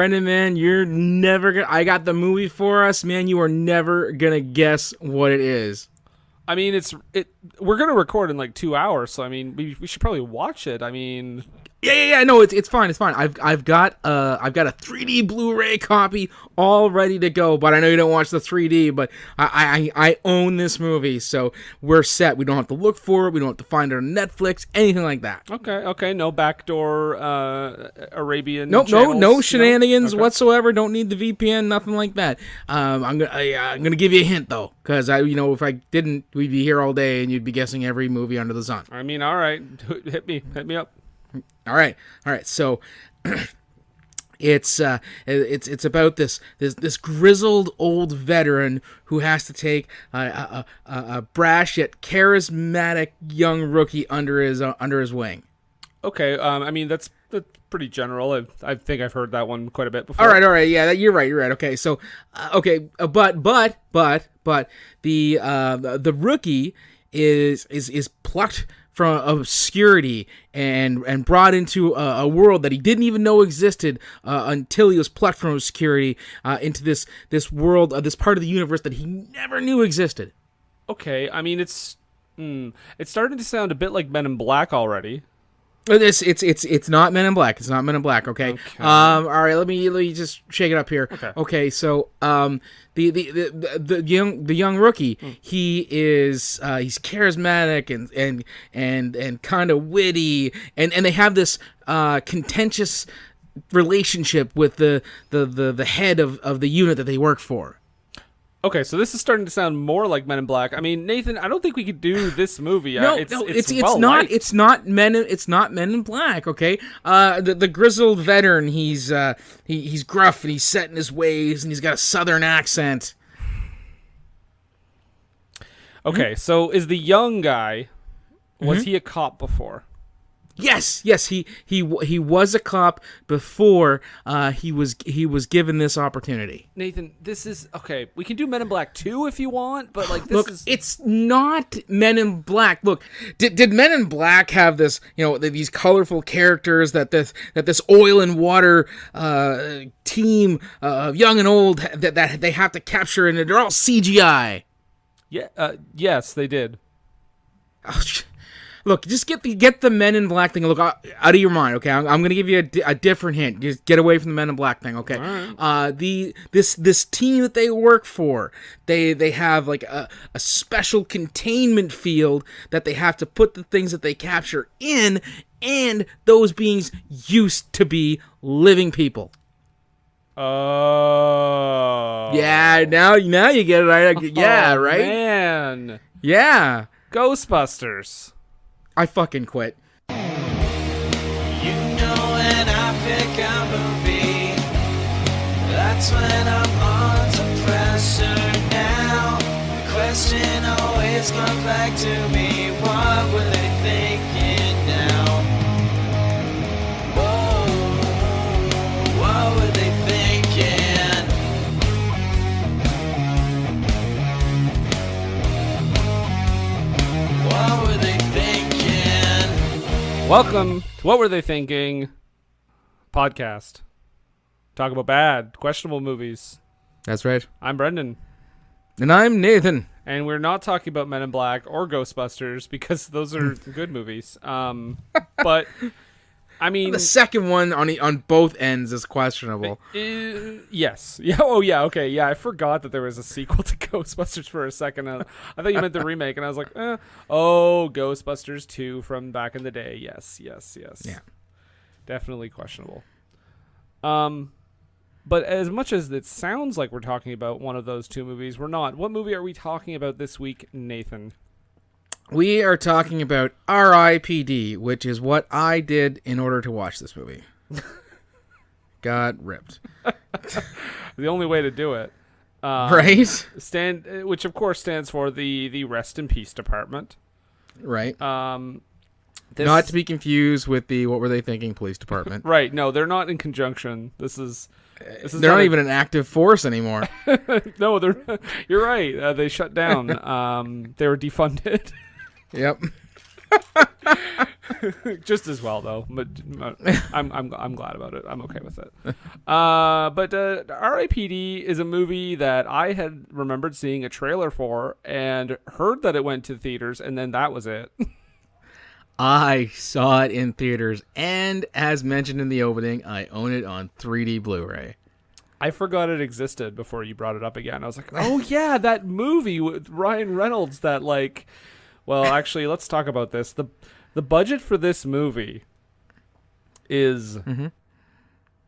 Brendan, man, you're never gonna. I got the movie for us, man. You are never gonna guess what it is. I mean, we're gonna record in like 2 hours, so I mean, we should probably watch it. I mean, Yeah. No, it's fine. It's fine. I've got a 3D Blu-ray copy all ready to go. But I know you don't watch the 3D. But I own this movie, so we're set. We don't have to look for it. We don't have to find it on Netflix. Anything like that. Okay. No backdoor Arabian. Nope. Channels, No shenanigans Okay. whatsoever. Don't need the VPN. Nothing like that. I'm gonna give you a hint though, because if I didn't, we'd be here all day and you'd be guessing every movie under the sun. I mean, all right, hit me up. All right. So it's about this grizzled old veteran who has to take a brash yet charismatic young rookie under his wing. Okay. I mean, that's pretty general. I think I've heard that one quite a bit before. All right. Yeah, you're right. Okay. So but the rookie is plucked from obscurity and brought into a world that he didn't even know existed until he was plucked from obscurity into this world, this part of the universe that he never knew existed. Okay, I mean it's starting to sound a bit like Men in Black already. It's not Men in Black. It's not Men in Black. Okay. All right. Let me just shake it up here. Okay. So the young rookie, he's charismatic and kind of witty, and they have this contentious relationship with the head of the unit that they work for. Okay, so this is starting to sound more like Men in Black. I mean, Nathan, I don't think we could do this movie. It's not Men in Black. Okay, the grizzled veteran, he's gruff and he's set in his ways and he's got a southern accent. Okay, so is the young guy? Was he a cop before? Yes, he was a cop before he was given this opportunity. Nathan, this is okay. We can do Men in Black 2 if you want, but like it's not Men in Black. Look, did Men in Black have this? These colorful characters that this oil and water team of young and old that they have to capture, and they're all CGI. Yeah. Yes, they did. Oh, look, just get the Men in Black thing. Look out of your mind, okay? I'm going to give you a different hint. Just get away from the Men in Black thing, okay? Right. This team that they work for, they have like a special containment field that they have to put the things that they capture in, and those beings used to be living people. Oh. Yeah, now you get it. Yeah, right? Man. Yeah. Ghostbusters. I fucking quit. When I pick a movie, that's when I'm under pressure now. The question always comes back to me, what were they thinking now? Whoa, what were they thinking? What were they thinking? Welcome to What Were They Thinking podcast. Talk about bad, questionable movies. That's right. I'm Brendan. And I'm Nathan. And we're not talking about Men in Black or Ghostbusters because those are good movies. But, I mean... The second one on both ends is questionable. Yes. Yeah. Oh, yeah. Okay. Yeah, I forgot that there was a sequel to Ghostbusters for a second. I thought you meant the remake, and I was like, oh, Ghostbusters 2 from back in the day. Yes. Yeah. Definitely questionable. But as much as it sounds like we're talking about one of those two movies, we're not. What movie are we talking about this week, Nathan? We are talking about R.I.P.D, which is what I did in order to watch this movie. Got ripped. The only way to do it. Right? Which, of course, stands for the Rest in Peace Department. Right. Not to be confused with the What Were They Thinking Police Department. Right. No, they're not in conjunction. This is they're not even an active force anymore. No, you're right. They shut down. They were defunded. Yep. Just as well though, but I'm glad about it. I'm okay with it. But R.I.P.D. is a movie that I had remembered seeing a trailer for and heard that it went to theaters, and then that was it. I saw it in theaters, and as mentioned in the opening, I own it on 3D Blu-ray. I forgot it existed before you brought it up again. I was like, oh yeah, that movie with Ryan Reynolds that like... Well, actually, let's talk about this. The budget for this movie is...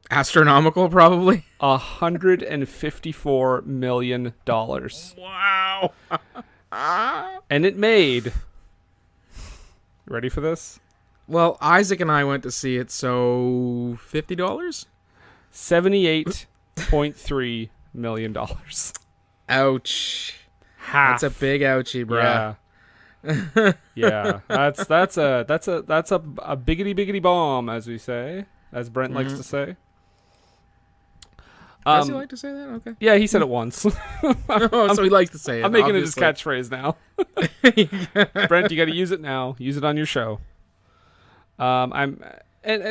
Astronomical, probably. $154 million. Wow. And it made... Ready for this? Well, Isaac and I went to see it, so $50? $78.3 million. Ouch. Half. That's a big ouchie, bro. Yeah. Yeah. That's a biggity bomb, as we say, as Brent likes to say. Does he like to say that? Okay. Yeah, he said it once. So he likes to say it. I'm making it his catchphrase now. Brent, you got to use it now. Use it on your show. And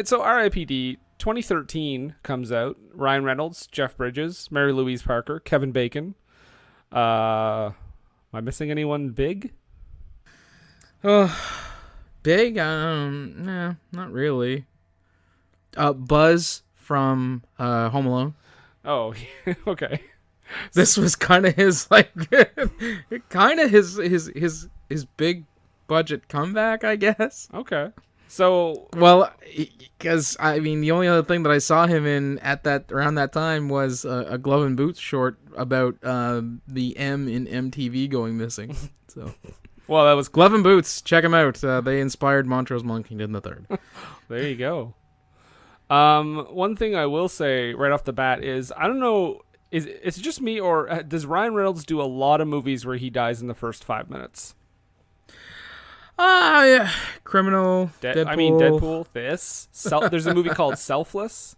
so R.I.P.D. 2013 comes out. Ryan Reynolds, Jeff Bridges, Mary-Louise Parker, Kevin Bacon. Am I missing anyone big? Big? No, not really. Buzz from Home Alone. Oh, okay. This was kind of his his big budget comeback, I guess. Okay. So, well, because I mean, the only other thing that I saw him in around that time was a Glove and Boots short about the M in MTV going missing. So, well, that was Glove and Boots. Check them out. They inspired Montrose Monkington III. There you go. One thing I will say right off the bat is I don't know, is it just me or does Ryan Reynolds do a lot of movies where he dies in the first 5 minutes? Yeah. Criminal, Deadpool. I mean, Deadpool, there's a movie called Selfless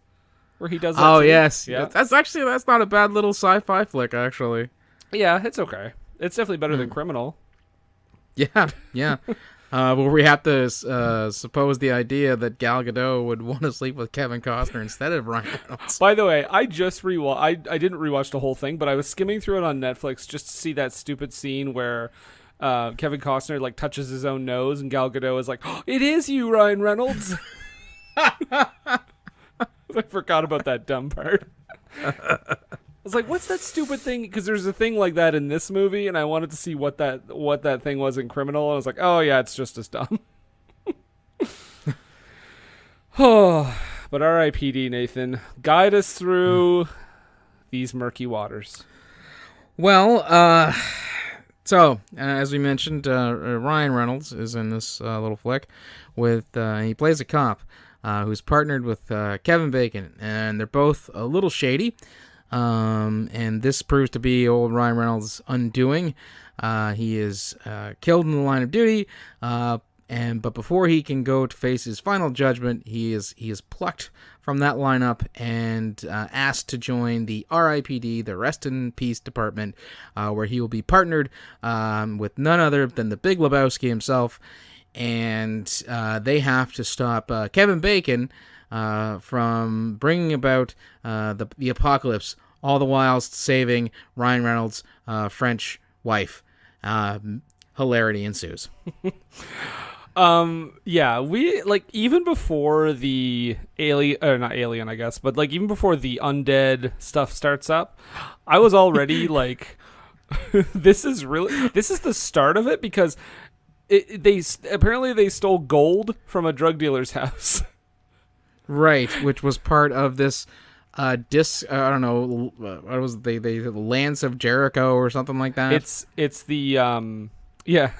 where he does that Oh, too. yes. Yeah. That's not a bad little sci-fi flick, actually. Yeah, it's okay. It's definitely better than Criminal. Yeah, yeah. Where we have to suppose the idea that Gal Gadot would want to sleep with Kevin Costner instead of Ryan Reynolds. By the way, I just I didn't rewatch the whole thing, but I was skimming through it on Netflix just to see that stupid scene where Kevin Costner like touches his own nose and Gal Gadot is like, oh, "It is you, Ryan Reynolds." I forgot about that dumb part. I was like, "What's that stupid thing?" Because there's a thing like that in this movie, and I wanted to see what that thing was in Criminal. And I was like, "Oh yeah, it's just as dumb." Oh, but R.I.P.D. Nathan, guide us through these murky waters. Well, so as we mentioned, Ryan Reynolds is in this little flick with he plays a cop who's partnered with Kevin Bacon, and they're both a little shady. And this proves to be old Ryan Reynolds' undoing. He is killed in the line of duty, but before he can go to face his final judgment, he is plucked from that lineup and asked to join the R.I.P.D, the Rest in Peace Department, where he will be partnered with none other than the Big Lebowski himself, and they have to stop Kevin Bacon from bringing about the apocalypse, all the while saving Ryan Reynolds' French wife. Hilarity ensues. Yeah, we like even before the not alien, I guess, but like even before the undead stuff starts up, I was already like, this is the start of it, because they stole gold from a drug dealer's house. Right, which was part of this I don't know, what was the Lance of Jericho or something like that? It's the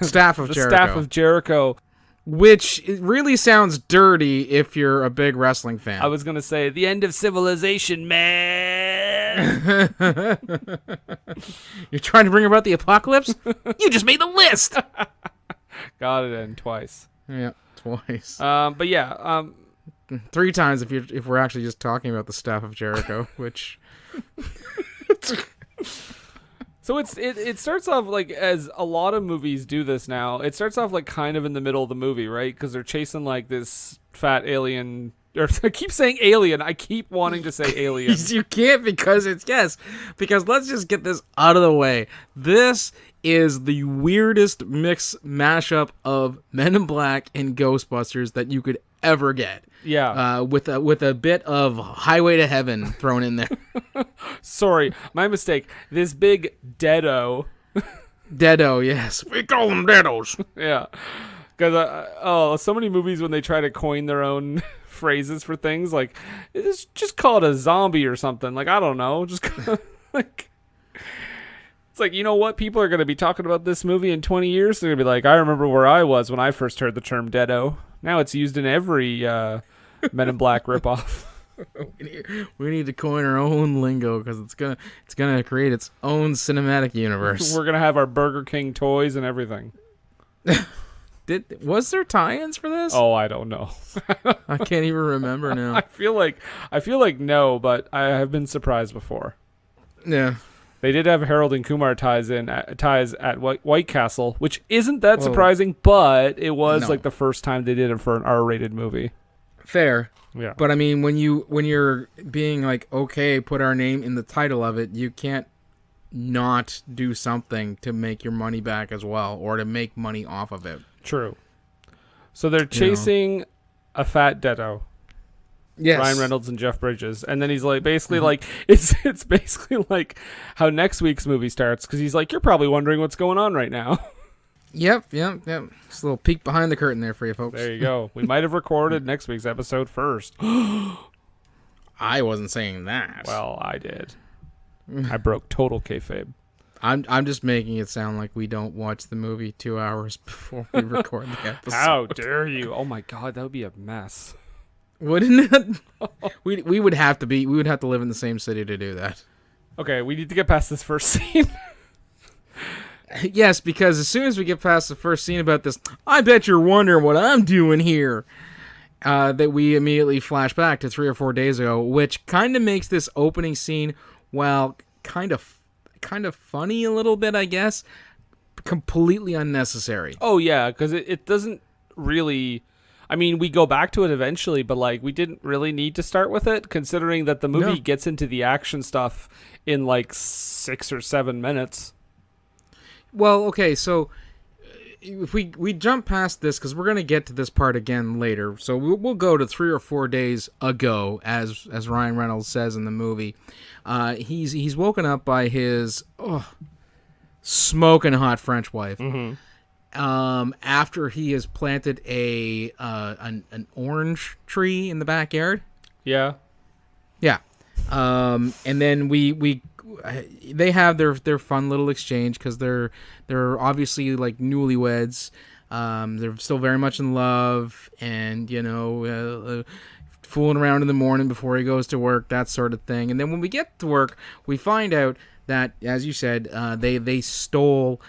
Staff of Jericho. Staff of Jericho, which really sounds dirty if you're a big wrestling fan. I was gonna say the end of civilization, man. You're trying to bring about the apocalypse? You just made the list. Got it in twice. Yeah, twice. But yeah, 3 times if we're actually just talking about the Staff of Jericho, which So it starts off like, as a lot of movies do this now, it starts off like kind of in the middle of the movie, right? Because they're chasing like this fat alien. Or I keep saying alien. I keep wanting to say alien. You can't because let's just get this out of the way. This is the weirdest mix mashup of Men in Black and Ghostbusters that you could ever get. Yeah. With a bit of Highway to Heaven thrown in there. Sorry, my mistake. This big Deado. Deado, yes. We call them Deados. Yeah. Because so many movies when they try to coin their own phrases for things, like, just call it a zombie or something. Like, I don't know. Just like, it's like, you know what? People are going to be talking about this movie in 20 years. They're going to be like, I remember where I was when I first heard the term Deado. Now it's used in every Men in Black ripoff. We need to coin our own lingo because it's gonna create its own cinematic universe. We're gonna have our Burger King toys and everything. Was there tie-ins for this? Oh, I don't know. I can't even remember now. I feel like no, but I have been surprised before. Yeah. They did have Harold and Kumar ties at White Castle, which isn't that surprising, but it was like the first time they did it for an R-rated movie. Fair. Yeah. But I mean, when you're being like, okay, put our name in the title of it, you can't not do something to make your money back as well, or to make money off of it. True. So they're chasing a fat Deado. Yes. Ryan Reynolds and Jeff Bridges, and then he's like, basically like, it's basically like how next week's movie starts, because he's like, you're probably wondering what's going on right now. Yep. Just a little peek behind the curtain there for you folks. There you go. We might have recorded next week's episode first. I wasn't saying that. Well, I did. I broke total kayfabe. I'm just making it sound like we don't watch the movie 2 hours before we record the episode. How dare you? Oh my god, that would be a mess. Wouldn't it? we would have to live in the same city to do that. Okay, we need to get past this first scene. Yes, because as soon as we get past the first scene about this, I bet you're wondering what I'm doing here. That we immediately flash back to 3 or 4 days ago, which kind of makes this opening scene, well, kind of funny a little bit, I guess, completely unnecessary. Oh yeah, because it doesn't really. I mean, we go back to it eventually, but like, we didn't really need to start with it, considering that the movie gets into the action stuff in like 6 or 7 minutes. Well, okay, so if we jump past this, because we're going to get to this part again later, so we'll go to 3 or 4 days ago, as Ryan Reynolds says in the movie. He's woken up by his smoking hot French wife. Mm-hmm. After he has planted an orange tree in the backyard. Yeah. And then they have their fun little exchange, because they're obviously like newlyweds. They're still very much in love, and fooling around in the morning before he goes to work, that sort of thing. And then when we get to work, we find out that, as you said, they stole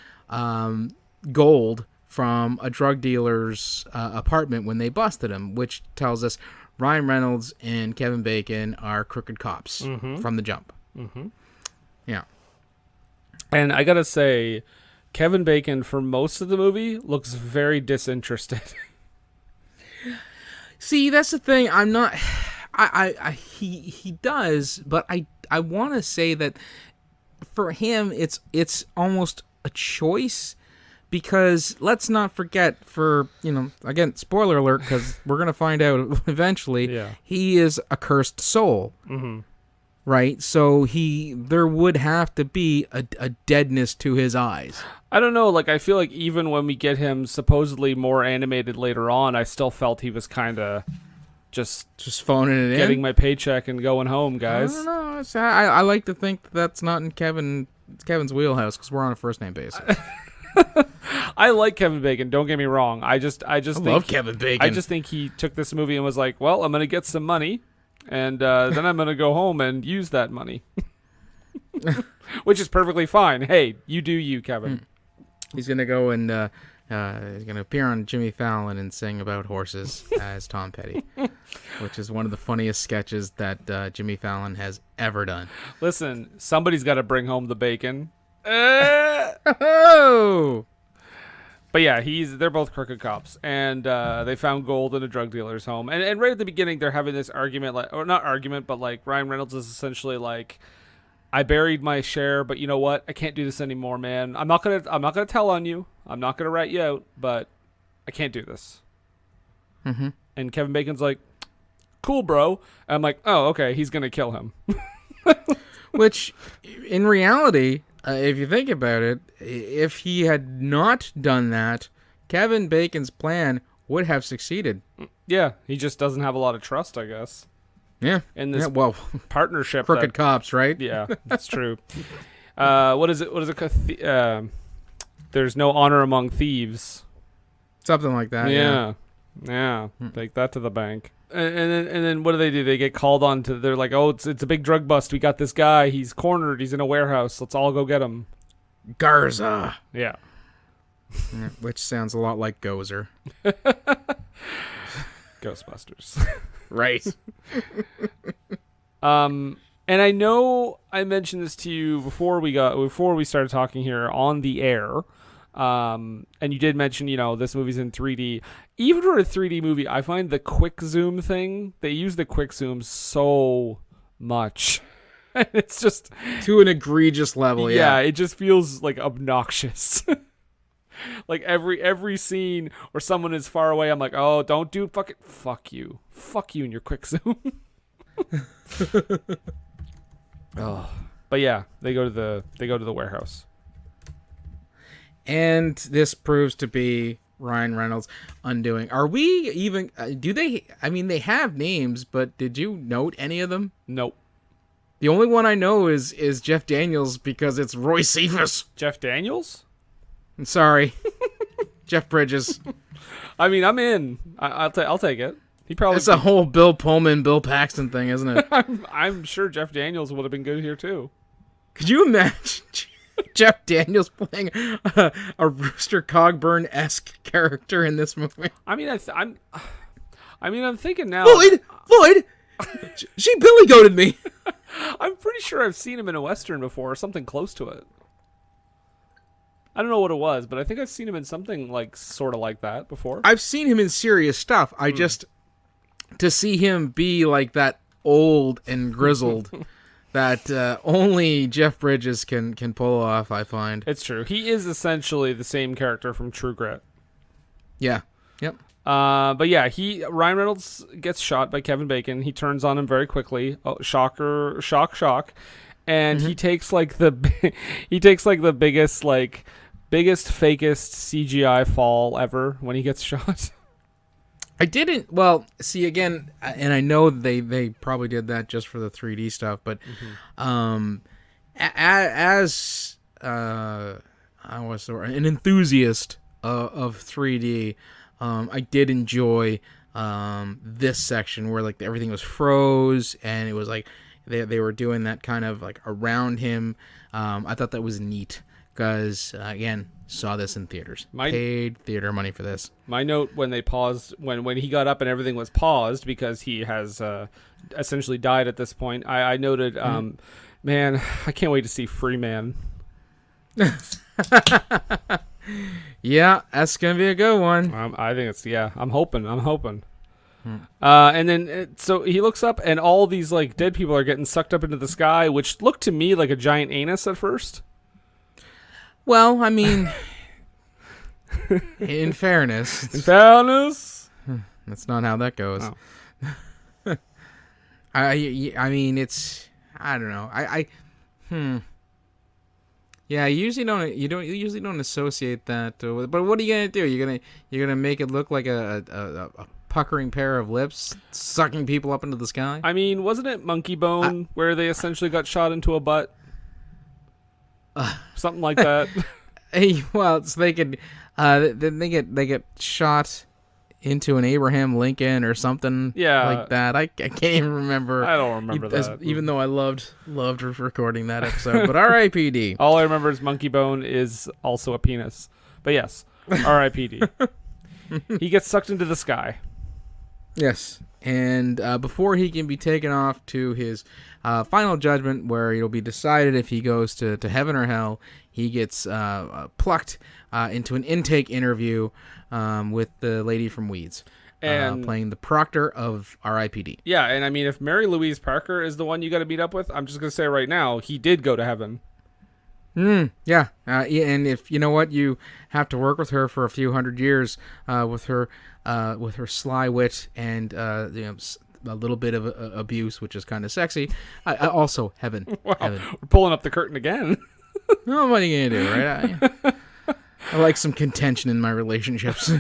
gold from a drug dealer's apartment when they busted him, which tells us Ryan Reynolds and Kevin Bacon are crooked cops from the jump. Mm-hmm. Yeah. And I gotta say, Kevin Bacon, for most of the movie, looks very disinterested. See, that's the thing. I'm not. He does, but I want to say that for him, it's almost a choice, because let's not forget, again, spoiler alert, because we're gonna find out eventually. Yeah. He is a cursed soul. Mm-hmm. Right, so there would have to be a deadness to his eyes. I don't know, like, I feel like even when we get him supposedly more animated later on, I still felt he was kind of just phoning it in, getting my paycheck and going home, guys. I don't know. I like to think that's not in Kevin's wheelhouse, because we're on a first name basis. I like Kevin Bacon. Don't get me wrong. I love Kevin Bacon. I just think he took this movie and was like, well, I'm gonna get some money. And then I'm going to go home and use that money. Which is perfectly fine. Hey, you do you, Kevin. He's going to go and he's going to appear on Jimmy Fallon and sing about horses as Tom Petty, which is one of the funniest sketches that Jimmy Fallon has ever done. Listen, somebody's got to bring home the bacon. Oh. But yeah, they're both crooked cops, and they found gold in a drug dealer's home. And right at the beginning, they're having this argument, or not argument, but like Ryan Reynolds is essentially like, I buried my share, but you know what? I can't do this anymore, man. I'm not gonna tell on you. I'm not gonna rat you out, but I can't do this. Mm-hmm. And Kevin Bacon's like, cool, bro. And I'm like, oh, okay, he's gonna kill him. Which, in reality, if you think about it, if he had not done that, Kevin Bacon's plan would have succeeded. Yeah, he just doesn't have a lot of trust, I guess. Yeah. In this well, partnership. Crooked cops, right? Yeah, that's true. What is it? There's no honor among thieves. Something like that. Yeah. Take that to the bank. And then what do? They get called on to. They're like, oh, it's a big drug bust. We got this guy. He's cornered. He's in a warehouse. Let's all go get him. Garza. Yeah. Which sounds a lot like Gozer. Ghostbusters. Right. And I know I mentioned this to you before we started talking here on the air. And you did mention, this movie's in 3D. Even for a 3D movie, I find the quick zoom thing, they use the quick zoom so much. It's just to an egregious level. Yeah, it just feels like obnoxious. Like every scene where someone is far away, I'm like, oh, don't do fuck you and your quick zoom. Oh, but yeah, they go to the warehouse, and this proves to be Ryan Reynolds' undoing. Are we even? Do they? I mean, they have names, but did you note any of them? Nope. The only one I know is Jeff Daniels because it's Roy Cephas. Jeff Daniels? I'm sorry. Jeff Bridges. I mean, I'm in. I'll take it. He probably. It's a whole Bill Pullman, Bill Paxton thing, isn't it? I'm sure Jeff Daniels would have been good here too. Could you imagine Jeff Daniels playing a Rooster Cogburn-esque character in this movie? I mean, I'm thinking now. Floyd, she Billy goated me. I'm pretty sure I've seen him in a Western before, or something close to it. I don't know what it was, but I think I've seen him in something like sort of like that before. I've seen him in serious stuff. I just, to see him be like that old and grizzled that only Jeff Bridges can pull off, I find. It's true. He is essentially the same character from True Grit. Yeah. Yep. But yeah, Ryan Reynolds gets shot by Kevin Bacon. He turns on him very quickly. Oh, shocker, shock. And he takes like the biggest fakest CGI fall ever when he gets shot. I didn't. Well, see again, and I know they probably did that just for the 3D stuff, but as I was an enthusiast of 3D, I did enjoy this section where like everything was froze and it was like they were doing that kind of like around him. I thought that was neat. Because, again, saw this in theaters. Paid theater money for this. My note when they paused, when he got up and everything was paused because he has essentially died at this point, I noted, man, I can't wait to see Free Man. Yeah, that's going to be a good one. I think I'm hoping. And then, so he looks up and all these, like, dead people are getting sucked up into the sky, which looked to me like a giant anus at first. Well, I mean, in fairness, that's not how that goes. Oh. I mean, it's, I don't know. Yeah, you usually don't associate that with, but what are you gonna do? You're gonna make it look like a puckering pair of lips sucking people up into the sky? I mean, wasn't it Monkey Bone where they essentially got shot into a butt? Something like that. Well, so they could, they get shot into an Abraham Lincoln or something like that. I can't even remember. I don't remember that. Even though I loved recording that episode. But R.I.P.D. All I remember is Monkey Bone is also a penis. But yes, R.I.P.D. He gets sucked into the sky. Yes, and before he can be taken off to his final judgment, where it'll be decided if he goes to heaven or hell, he gets plucked into an intake interview with the lady from Weeds. And playing the proctor of R.I.P.D. Yeah, and I mean, if Mary-Louise Parker is the one you got to meet up with, I'm just going to say right now, he did go to heaven. Yeah. And if you know what, you have to work with her for a few hundred years, with her sly wit and a little bit of abuse, which is kind of sexy. Also, heaven. Wow, heaven. We're pulling up the curtain again. Well, what are you gonna do, right? I like some contention in my relationships.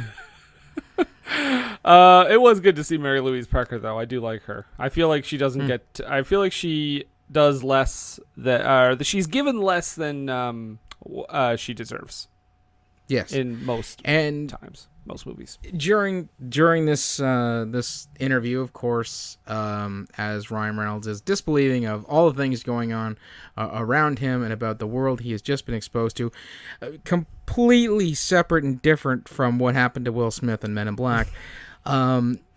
It was good to see Mary-Louise Parker, though. I do like her. I feel like she doesn't get. I feel like she does less that. She's given less than she deserves. Yes, in most times, most movies. During this this interview, of course, as Ryan Reynolds is disbelieving of all the things going on around him and about the world he has just been exposed to, completely separate and different from what happened to Will Smith in Men in Black.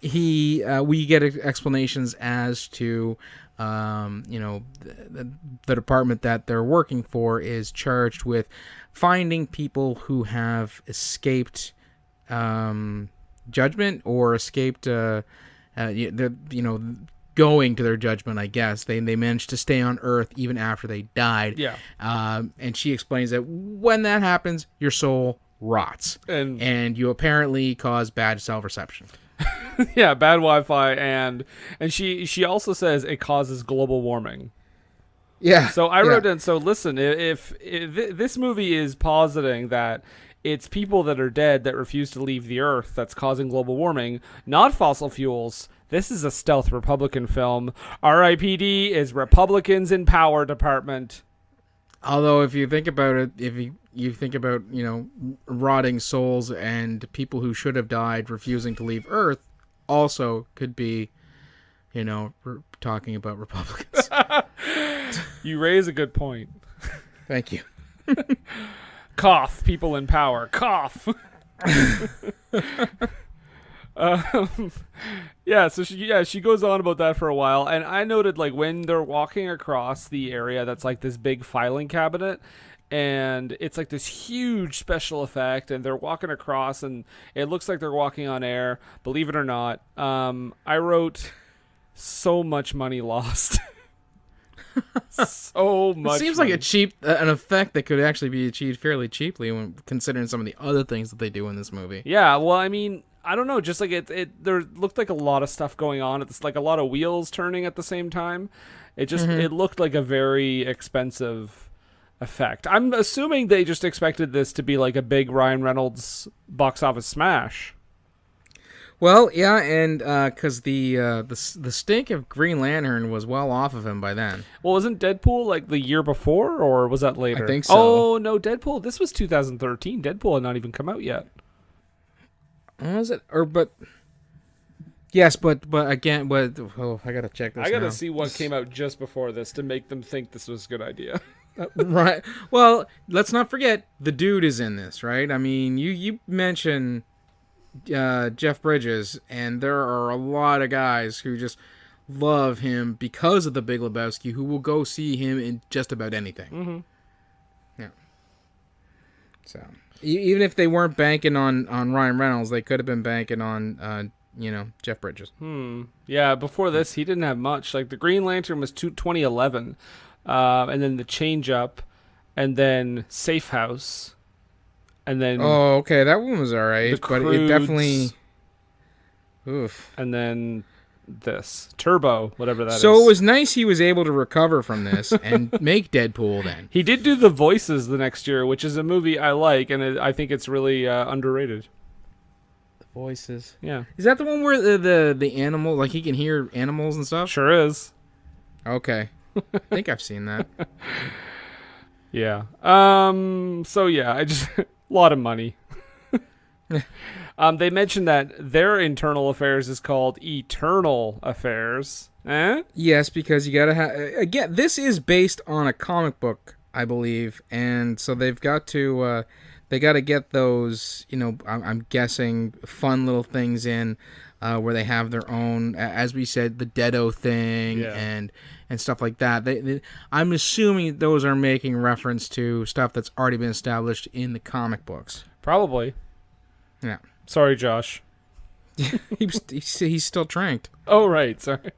We get explanations as to the department that they're working for is charged with finding people who have escaped judgment or escaped going to their judgment. I guess they managed to stay on Earth even after they died. Yeah. And she explains that when that happens, your soul rots and you apparently cause bad self-reception. Yeah, bad Wi-Fi, and she also says it causes global warming. Yeah. So I wrote in. So listen, if this movie is positing that it's people that are dead that refuse to leave the Earth that's causing global warming, not fossil fuels. This is a stealth Republican film. R.I.P.D. is Republicans in power department. Although, if you think about it, if you think about rotting souls and people who should have died refusing to leave Earth, also could be, we're talking about Republicans. You raise a good point. Thank you. Cough, people in power. Cough. Yeah, so she goes on about that for a while, and I noted when they're walking across the area that's this big filing cabinet, and it's this huge special effect, and they're walking across, and it looks like they're walking on air. Believe it or not, I wrote so much money lost. So much. It seems like an effect that could actually be achieved fairly cheaply when considering some of the other things that they do in this movie. Yeah, well, I mean, I don't know, just there looked like a lot of stuff going on. It's a lot of wheels turning at the same time. It just it looked like a very expensive effect. I'm assuming they just expected this to be a big Ryan Reynolds box office smash. Well, yeah, and because the stink of Green Lantern was well off of him by then. Well, wasn't Deadpool the year before, or was that later? I think so. Oh no, Deadpool. This was 2013. Deadpool had not even come out yet. Was it? Yes, but again, I gotta check this. I gotta see what came out just before this to make them think this was a good idea. Right. Well, let's not forget the dude is in this, right? I mean, you mention Jeff Bridges, and there are a lot of guys who just love him because of The Big Lebowski, who will go see him in just about anything. Mm-hmm. Yeah. So even if they weren't banking on Ryan Reynolds, they could have been banking on Jeff Bridges. Yeah. Before this, he didn't have much. The Green Lantern was 2011, and then The Change Up, and then Safe House. And then okay, that one was all right, but it definitely oof. And then this Turbo, whatever that is. So it was nice he was able to recover from this and make Deadpool then. He did do The Voices the next year, which is a movie I like, and I think it's really underrated. The Voices. Yeah. Is that the one where the animal, he can hear animals and stuff? Sure is. Okay. I think I've seen that. Yeah. So yeah, I just a lot of money. They mentioned that their internal affairs is called Eternal Affairs. Yes, because you gotta have. Again, this is based on a comic book, I believe, and so they've got to. They got to get those. I'm guessing fun little things in, where they have their own, as we said, the Deado thing and stuff like that. I'm assuming those are making reference to stuff that's already been established in the comic books. Probably. Yeah. Sorry, Josh. He's still tranked. Oh, right. Sorry.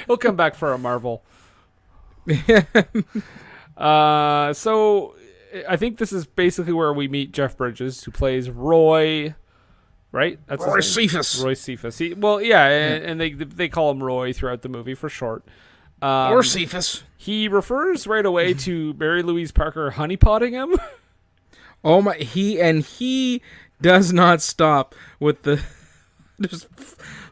He'll come back for a Marvel. So I think this is basically where we meet Jeff Bridges, who plays Roy, right? That's Roy Cephas. Roy Cephas. And they call him Roy throughout the movie for short. Or Cephas. He refers right away to Mary-Louise Parker honeypotting him. Oh my! He does not stop with the just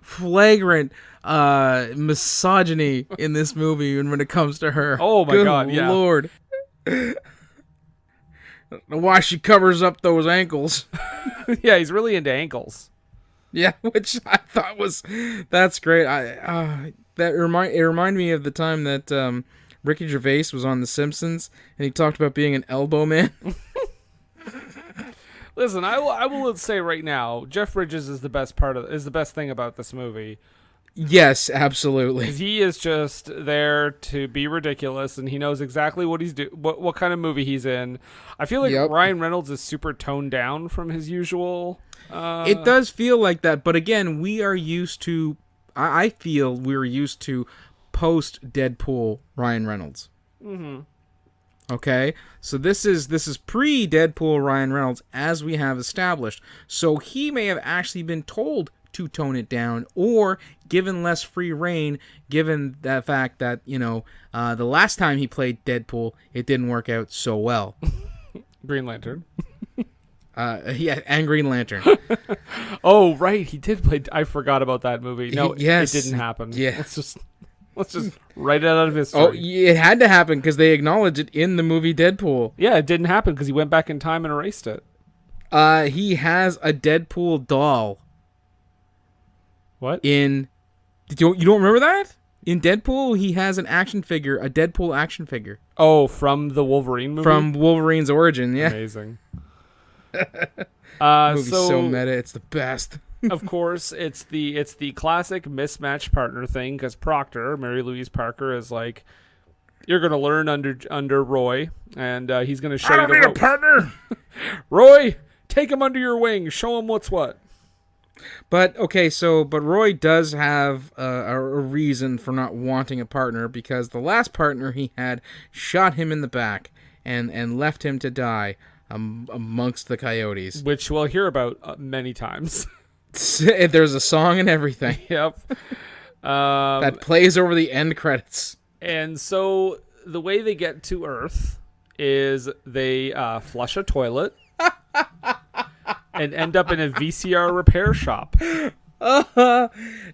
flagrant misogyny in this movie when it comes to her. Oh my God! Yeah, Lord. Why she covers up those ankles? Yeah, he's really into ankles. Yeah, which I thought that's great. It reminded me of the time that Ricky Gervais was on The Simpsons and he talked about being an elbow man. Listen, I will say right now, Jeff Bridges is the best thing about this movie. Yes, absolutely. He is just there to be ridiculous, and he knows exactly what he's what kind of movie he's in. I feel like Ryan Reynolds is super toned down from his usual. It does feel like that, but again, we are used to. I feel we're used to post Deadpool Ryan Reynolds. Mm-hmm. Okay, so this is pre Deadpool Ryan Reynolds, as we have established. So he may have actually been told to tone it down or given less free reign, given the fact that, the last time he played Deadpool, it didn't work out so well. Green Lantern. And Green Lantern. Oh, right, he did play. I forgot about that movie. No, yes. It didn't happen. Yeah. Let's just write it out of history. Oh, it had to happen because they acknowledged it in the movie Deadpool. Yeah, it didn't happen because he went back in time and erased it. He has a Deadpool doll. What? You don't remember that? In Deadpool, he has a Deadpool action figure. Oh, from the Wolverine movie? From Wolverine's origin, yeah. Amazing. Movie's so meta, it's the best. Of course, it's the classic mismatched partner thing, because Proctor, Mary-Louise Parker, is like, you're going to learn under Roy, and he's going to show you the ropes. I don't need a partner! Roy, take him under your wing, show him what's what. But Roy does have a reason for not wanting a partner, because the last partner he had shot him in the back and left him to die amongst the coyotes. Which we'll hear about many times. There's a song and everything. Yep. That plays over the end credits. And so the way they get to Earth is they flush a toilet. And end up in a VCR repair shop.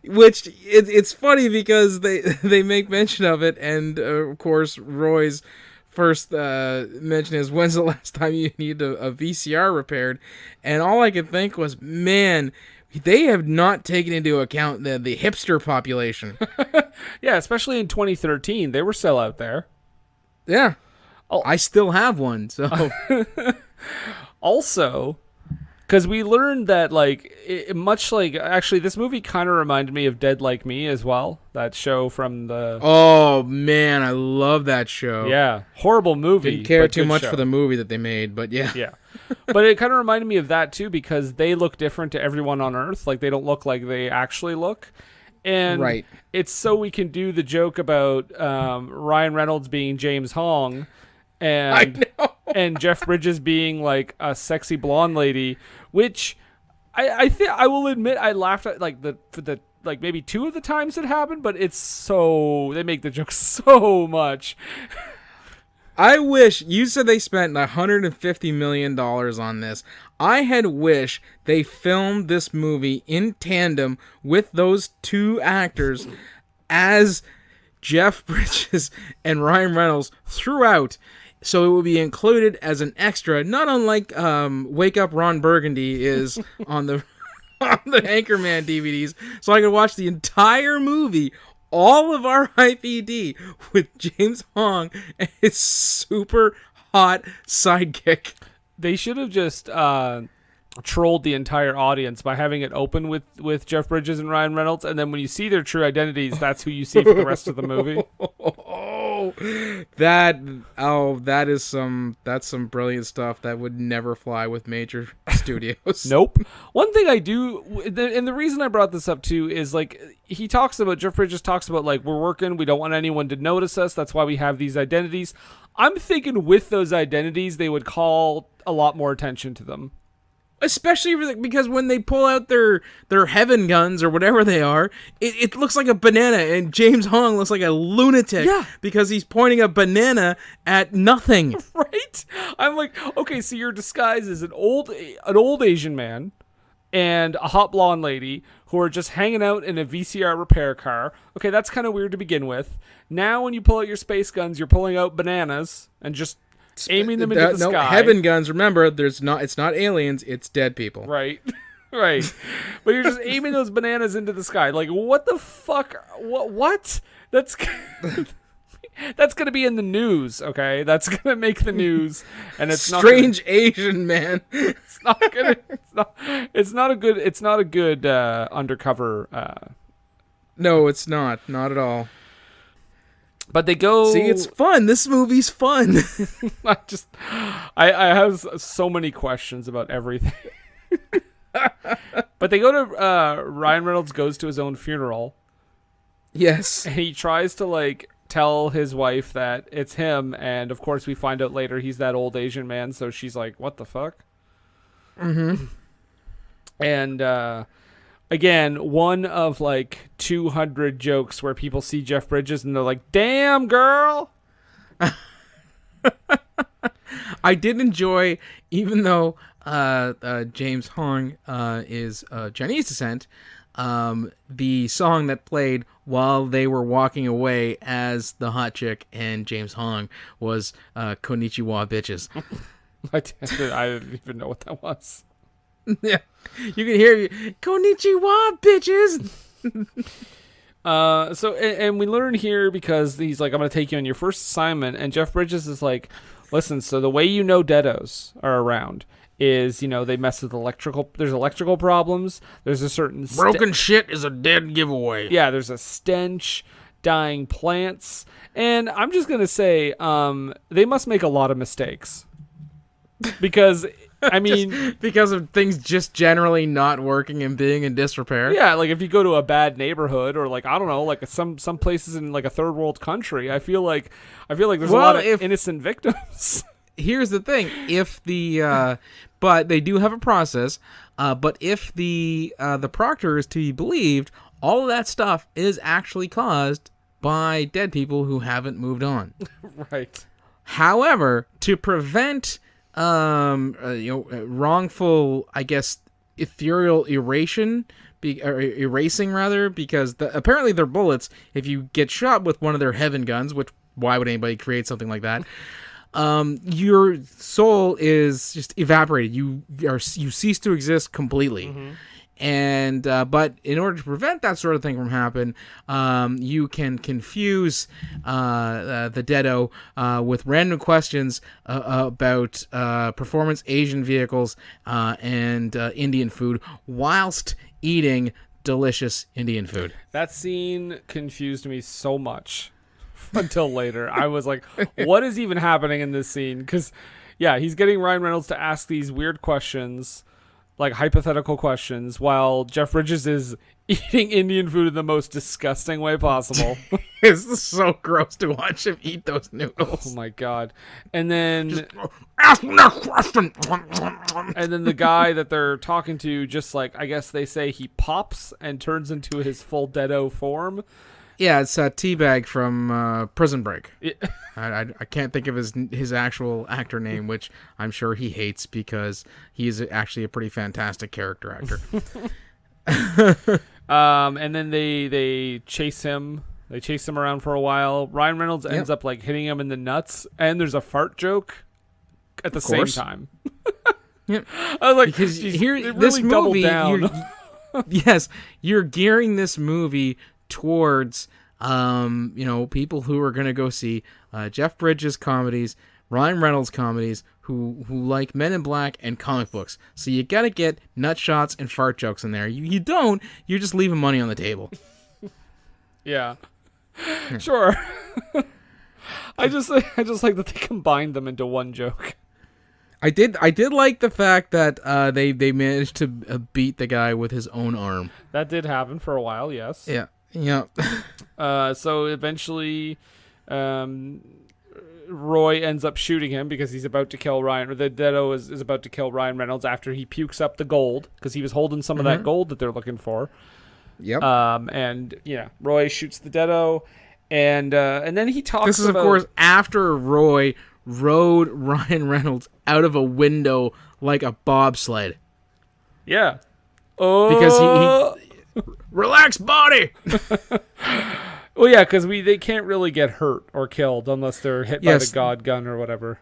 Which it's funny because they make mention of it, and of course Roy's first mention is, when's the last time you need a VCR repaired? And all I could think was, man, they have not taken into account the hipster population. Yeah, especially in 2013, they were still out there. Yeah. I still have one, so. Also, because we learned that, actually, this movie kind of reminded me of Dead Like Me as well. That show from the... Oh, man, I love that show. Yeah, horrible movie. Didn't care too much for the movie that they made, but yeah. Yeah. But it kind of reminded me of that, too, because they look different to everyone on Earth. Like, they don't look like they actually look. And it's so we can do the joke about Ryan Reynolds being James Hong. And Jeff Bridges being like a sexy blonde lady, which I think I will admit I laughed at maybe two of the times it happened, but they make the joke so much. I wish you said they spent $150 million on this. I had wished they filmed this movie in tandem with those two actors as Jeff Bridges and Ryan Reynolds throughout. So it would be included as an extra, not unlike Wake Up Ron Burgundy is on the Anchorman DVDs. So I could watch the entire movie, all of R.I.P.D, with James Hong and his super hot sidekick. They should have just trolled the entire audience by having it open with Jeff Bridges and Ryan Reynolds, and then when you see their true identities, that's who you see for the rest of the movie. That's some brilliant stuff that would never fly with major studios. Nope. One thing I do, and the reason I brought this up too is like Jeff Bridges talks about like we're working, we don't want anyone to notice us. That's why we have these identities. I'm thinking with those identities, they would call a lot more attention to them. Especially because when they pull out their heaven guns or whatever they are, it looks like a banana, and James Hong looks like a lunatic because he's pointing a banana at nothing. Right? I'm like, okay, so your disguise is an old Asian man and a hot blonde lady who are just hanging out in a VCR repair car. Okay, that's kind of weird to begin with. Now when you pull out your space guns, you're pulling out bananas and just aiming them into the sky. Heaven guns, remember, it's not aliens, it's dead people. Right. Right. But you're just aiming those bananas into the sky. Like, what the fuck? What? That's going to be in the news, okay? That's going to make the news, and it's strange Asian man. It's not a good undercover. No, it's not at all. But they go. See, it's fun. This movie's fun. I have so many questions about everything. But they go to Ryan Reynolds goes to his own funeral. Yes, and he tries to like tell his wife that it's him, and of course we find out later he's that old Asian man. So she's like, "What the fuck?" Mm-hmm. And again, one of like 200 jokes where people see Jeff Bridges and they're like, "Damn, girl." I did enjoy, even though James Hong is Chinese descent, the song that played while they were walking away as the hot chick and James Hong was Konnichiwa Bitches. I didn't even know what that was. Yeah, you can hear Konnichiwa, bitches. So we learn here because he's like, I'm going to take you on your first assignment, and Jeff Bridges is like, listen, so the way you know Deados are around is, they mess with there's electrical problems, there's a certain broken shit is a dead giveaway. Yeah, there's a stench, dying plants, and I'm just going to say they must make a lot of mistakes because I mean, because of things just generally not working and being in disrepair. Yeah, like if you go to a bad neighborhood or like I don't know, like some places in like a third world country, I feel like there's a lot of innocent victims. Here's the thing: if the but they do have a process. But if the proctor is to be believed, all of that stuff is actually caused by dead people who haven't moved on. Right. However, to prevent wrongful, I guess, ethereal erasing rather, because apparently their bullets, if you get shot with one of their heaven guns, which why would anybody create something like that? Your soul is just evaporated. You cease to exist completely. Mm-hmm. And but in order to prevent that sort of thing from happening, you can confuse the Deado with random questions about performance Asian vehicles and Indian food whilst eating delicious Indian food. That scene confused me so much until later. I was like, what is even happening in this scene? Because, yeah, he's getting Ryan Reynolds to ask these weird questions, like hypothetical questions, while Jeff Bridges is eating Indian food in the most disgusting way possible. It's so gross to watch him eat those noodles. Oh my god. And then just ask me that question. And then the guy that they're talking to just like, I guess they say he pops and turns into his full Deado form. Yeah, it's Teabag from Prison Break. Yeah. I can't think of his actual actor name, which I'm sure he hates because he's actually a pretty fantastic character actor. And then they chase him. They chase him around for a while. Ryan Reynolds ends up like hitting him in the nuts, and there's a fart joke at the same time. Yep. I was like, because here, really this movie, down. you're gearing this movie towards people who are going to go see Jeff Bridges comedies Ryan Reynolds comedies who like Men in Black and comic books. So you got to get nut shots and fart jokes in there. You don't. You're just leaving money on the table. Yeah. Sure. I just like that they combined them into one joke. I did like the fact that they managed to beat the guy with his own arm. That did happen for a while, yes. Yeah. Yeah. So eventually Roy ends up shooting him because he's about to kill Ryan, or the Deado is about to kill Ryan Reynolds after he pukes up the gold because he was holding some of that gold that they're looking for. Yep. And yeah, Roy shoots the Deado, and then he talks. This is of course after Roy rode Ryan Reynolds out of a window like a bobsled. Yeah. Oh. Because he relax, body. Well, yeah, because they can't really get hurt or killed unless they're hit by the God gun or whatever.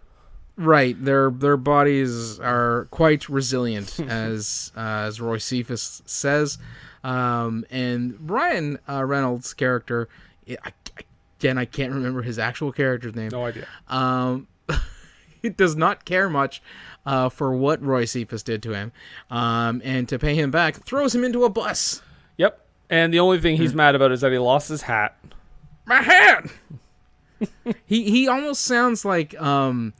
Right, their bodies are quite resilient, as Roy Cephas says, and Ryan Reynolds' character, again, I can't remember his actual character's name. No idea. He does not care much for what Roy Cephas did to him, and to pay him back, throws him into a bus. Yep, and the only thing he's mad about is that he lost his hat. My hat. He almost sounds like Cotton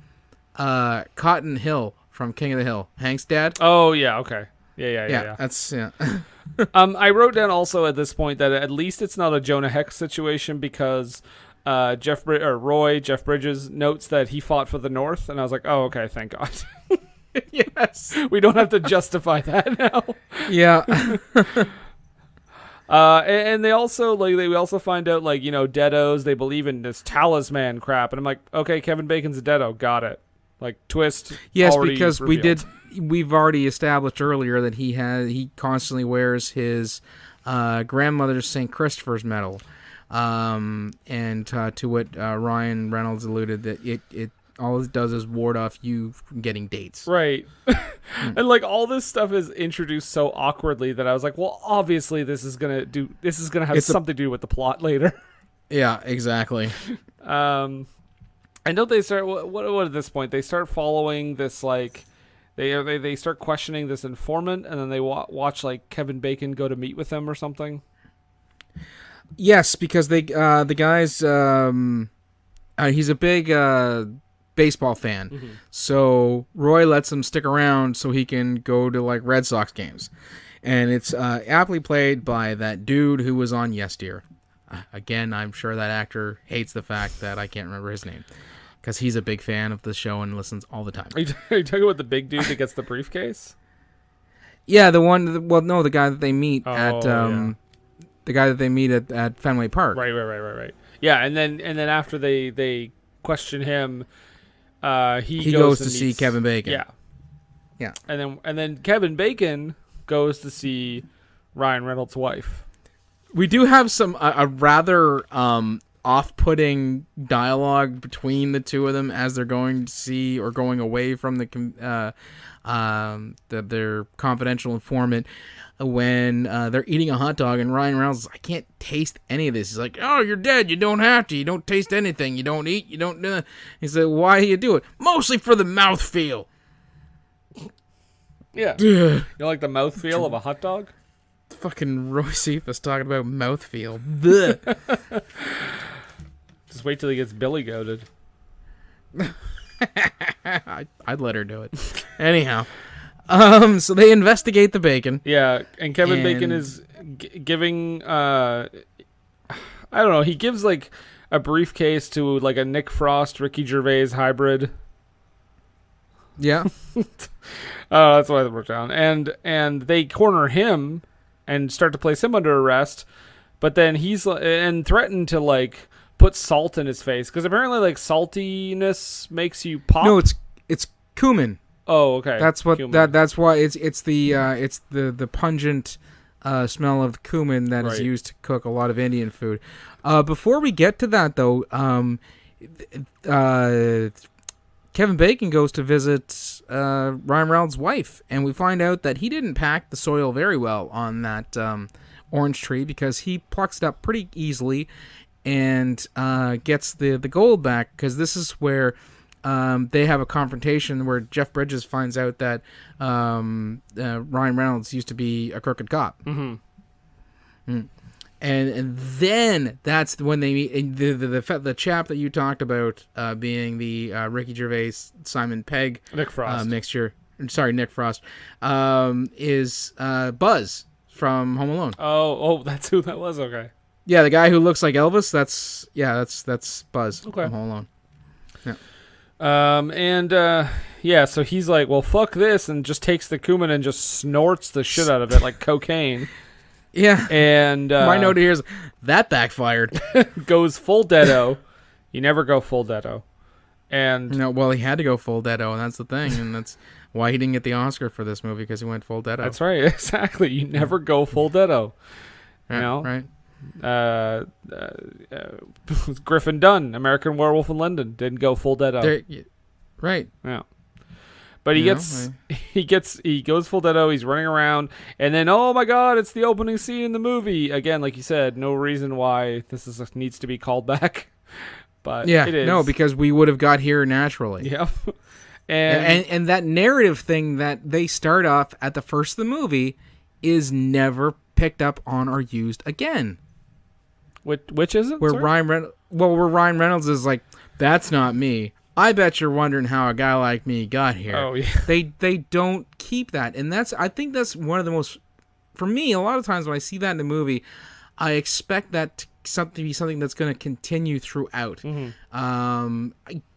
Hill from King of the Hill, Hank's dad. Oh yeah, okay, yeah. That's yeah. I wrote down also at this point that at least it's not a Jonah Hex situation because Jeff Bridges notes that he fought for the North, and I was like, oh okay, thank God. Yes, we don't have to justify that now. Yeah. And they also we also find out Deados, they believe in this talisman crap, and I'm like, okay, Kevin Bacon's a Deado, got it. Like twist. Yes, because revealed. we've already established earlier that he constantly wears his grandmother's St. Christopher's medal, and to what Ryan Reynolds alluded that it all it does is ward off you from getting dates. Right. And all this stuff is introduced so awkwardly that I was like, well, obviously this is gonna have something to do with the plot later. Yeah, exactly. And don't they start what at this point? They start following this they start questioning this informant, and then they watch Kevin Bacon go to meet with him or something. Yes, because the guy's he's a big baseball fan. Mm-hmm. So Roy lets him stick around so he can go to Red Sox games. And it's aptly played by that dude who was on Yes Dear. Again, I'm sure that actor hates the fact that I can't remember his name because he's a big fan of the show and listens all the time. Are you talking about the big dude that gets the briefcase? Yeah, the guy that they meet the guy that they meet at Fenway Park. Right. Yeah, and then after they question him, he goes to see Kevin Bacon. Yeah. And then Kevin Bacon goes to see Ryan Reynolds' wife. We do have some a rather off-putting dialogue between the two of them as they're going to see or going away from their confidential informant when they're eating a hot dog, and Ryan Reynolds says, I can't taste any of this. He's like, oh, you're dead. You don't have to. You don't taste anything. You don't eat. You don't do that. He said, why do you do it? Mostly for the mouthfeel. Yeah. You know, like the mouthfeel of a hot dog? Fucking Roy Cephas talking about mouthfeel. Just wait till he gets Billy goated. I'd let her do it. Anyhow. So they investigate the bacon. Yeah, and Kevin Bacon is giving, I don't know, he gives a briefcase to a Nick Frost, Ricky Gervais hybrid. Yeah. That's what I wrote down. And they corner him and start to place him under arrest, but then he's and threatened to put salt in his face because apparently saltiness makes you pop. No, it's cumin. Oh, okay. That's what that's why it's the pungent smell of the cumin that is used to cook a lot of Indian food. Before we get to that though, Kevin Bacon goes to visit Ryan Reynolds' wife, and we find out that he didn't pack the soil very well on that orange tree because he plucks it up pretty easily and gets the gold back because this is where they have a confrontation where Jeff Bridges finds out that Ryan Reynolds used to be a crooked cop. Mm-hmm. And then that's when they meet the chap that you talked about being the Ricky Gervais Simon Pegg Nick Frost mixture. Sorry, Nick Frost is Buzz from Home Alone. Oh, that's who that was. Okay. Yeah, the guy who looks like Elvis. That's Buzz from Home Alone. Yeah. So he's like, well, fuck this, and just takes the cumin and just snorts the shit out of it like cocaine. Yeah. And my note here is that backfired. Goes full Deado. You never go full Deado. And no, well, he had to go full Deado, and that's the thing, and that's why he didn't get the Oscar for this movie, because he went full Deado. That's right, exactly. You never go full Deado. You know? Right. Griffin Dunn, American Werewolf in London, didn't go full Deado. Right. Yeah. But he goes full Deado. He's running around, and then oh my god, it's the opening scene in the movie again. Like you said, no reason why this needs to be called back, but it is. No, because we would have got here naturally. Yep. And that narrative thing that they start off at the first of the movie is never picked up on or used again. Which is it? Where Ryan Reynolds is like, that's not me. I bet you're wondering how a guy like me got here. Oh, yeah. They don't keep that. And I think that's one of the most, for me, a lot of times when I see that in a movie, I expect that to be something that's going to continue throughout. Mm-hmm.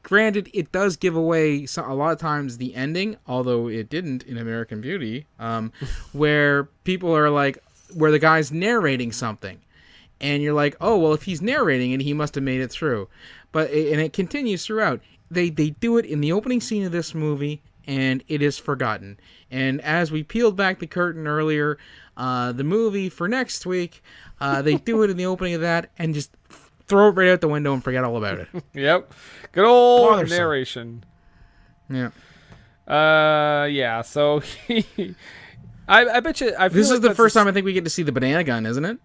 Granted, it does give away a lot of times the ending, although it didn't in American Beauty, where people are like, where the guy's narrating something. And you're like, oh, well, if he's narrating it, he must have made it through. And it continues throughout. They do it in the opening scene of this movie, and it is forgotten. And as we peeled back the curtain earlier, the movie for next week, they do it in the opening of that and just throw it right out the window and forget all about it. Yep. Good old narration. Yeah. Yeah, so I bet you... This is the first time I think we get to see the banana gun, isn't it?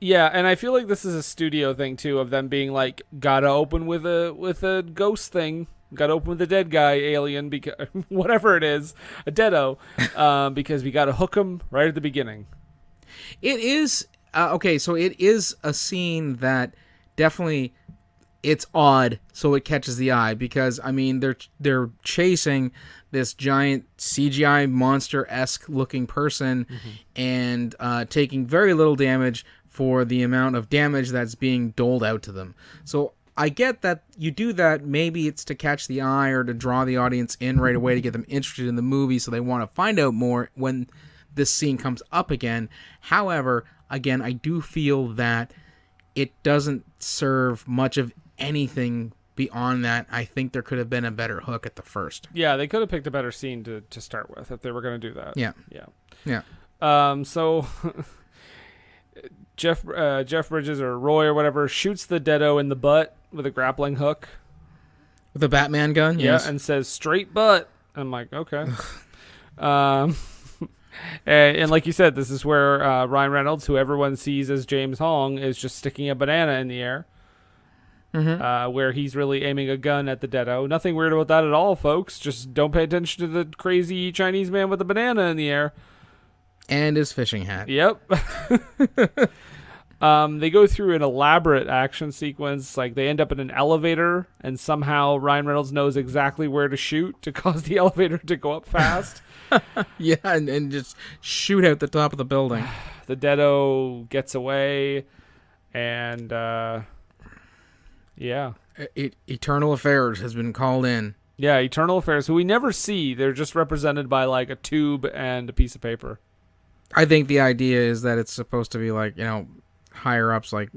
Yeah, and I feel like this is a studio thing too, of them being like, gotta open with a ghost thing, gotta open with a dead guy, alien, because whatever it is, a deado, because we gotta hook him right at the beginning. It is okay. So it is a scene that definitely it's odd, so it catches the eye, because I mean they're chasing this giant CGI monster-esque looking person, mm-hmm. and taking very little damage for the amount of damage that's being doled out to them. So I get that you do that. Maybe it's to catch the eye or to draw the audience in right away to get them interested in the movie, so they want to find out more when this scene comes up again. However, again, I do feel that it doesn't serve much of anything beyond that. I think there could have been a better hook at the first. Yeah, they could have picked a better scene to start with if they were going to do that. Yeah. So Jeff Bridges, or Roy or whatever, shoots the deado in the butt with a grappling hook. With a Batman gun? Yeah, yes. And says, straight butt. I'm like, okay. And like you said, this is where Ryan Reynolds, who everyone sees as James Hong, is just sticking a banana in the air. Mm-hmm. Where he's really aiming a gun at the deado. Nothing weird about that at all, folks. Just don't pay attention to the crazy Chinese man with a banana in the air. And his fishing hat. Yep. They go through an elaborate action sequence. Like, they end up in an elevator, and somehow Ryan Reynolds knows exactly where to shoot to cause the elevator to go up fast. Yeah, and just shoot out the top of the building. The deado gets away, and yeah. Eternal Affairs has been called in. Yeah, Eternal Affairs, who we never see. They're just represented by, like, a tube and a piece of paper. I think the idea is that it's supposed to be like, higher ups, like,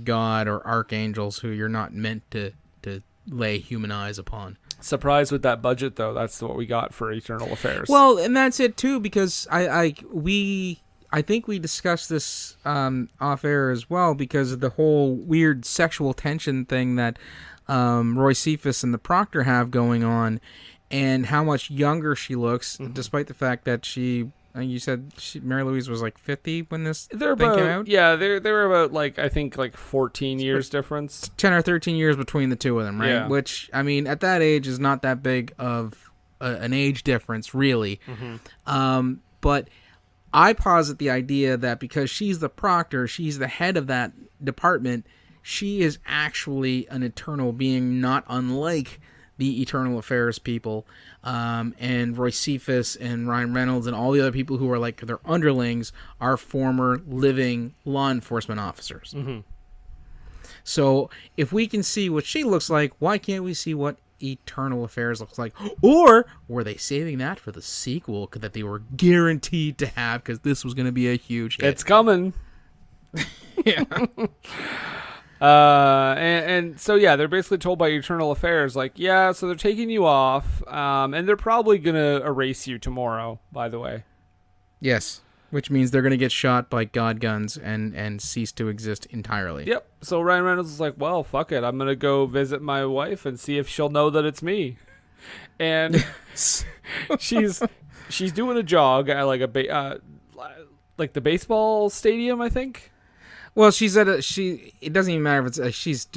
God or archangels who you're not meant to lay human eyes upon. Surprised with that budget, though. That's what we got for Eternal Affairs. Well, and that's it too, because I think we discussed this off air as well, because of the whole weird sexual tension thing that Roy Cephas and the Proctor have going on, and how much younger she looks, mm-hmm. despite the fact that she You said Mary-Louise was like 50 when this They're thing about came out? yeah, they're about like I think like 14 years difference. 10 or 13 years between the two of them, right? Yeah. Which, I mean, at that age is not that big of an age difference, really. But I posit the idea that because she's the proctor, she's the head of that department, she is actually an eternal being, not unlike the Eternal Affairs people, and Roy Cephas and Ryan Reynolds and all the other people who are like their underlings are former living law enforcement officers. So if we can see what she looks like, why can't we see what Eternal Affairs looks like? Or were they saving that for the sequel that they were guaranteed to have because this was going to be a huge hit? It's coming. Yeah. And so yeah, they're basically told by Eternal Affairs like, yeah, so they're taking you off, and they're probably gonna erase you tomorrow. By the way, Yes, which means they're going to get shot by God guns and cease to exist entirely. yep. So Ryan Reynolds is like, well, fuck it, I'm gonna go visit my wife and see if she'll know that it's me, and she's doing a jog at like like the baseball stadium, I think. Well, she's at it doesn't even matter if it's she's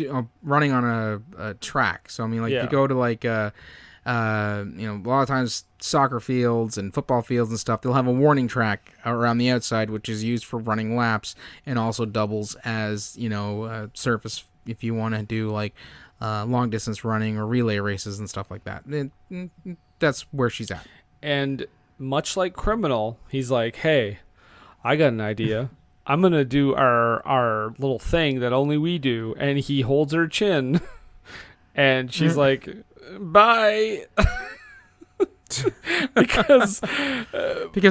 running on a track. So I mean, like Yeah. you go to like a lot of times soccer fields and football fields and stuff, they'll have a warning track around the outside, which is used for running laps and also doubles as surface if you want to do like long distance running or relay races and stuff like that. That's where she's at. And much like Criminal, he's like, hey, I got an idea. I'm going to do our little thing that only we do. And he holds her chin. And she's like, bye. because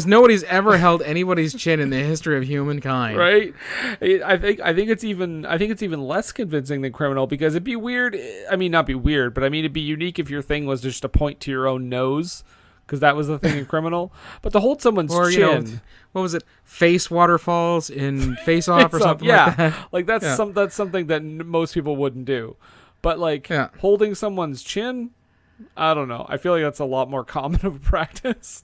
nobody's ever held anybody's chin in the history of humankind. right? I think it's even less convincing than Criminal, because it'd be weird. I mean, not be weird, but I mean, it'd be unique if your thing was just to point to your own nose, because that was the thing in Criminal. But to hold someone's chin, what was it? Face waterfalls in Face Off or something like that. Like that's that's something that most people wouldn't do. But like holding someone's chin, I don't know. I feel like that's a lot more common of a practice.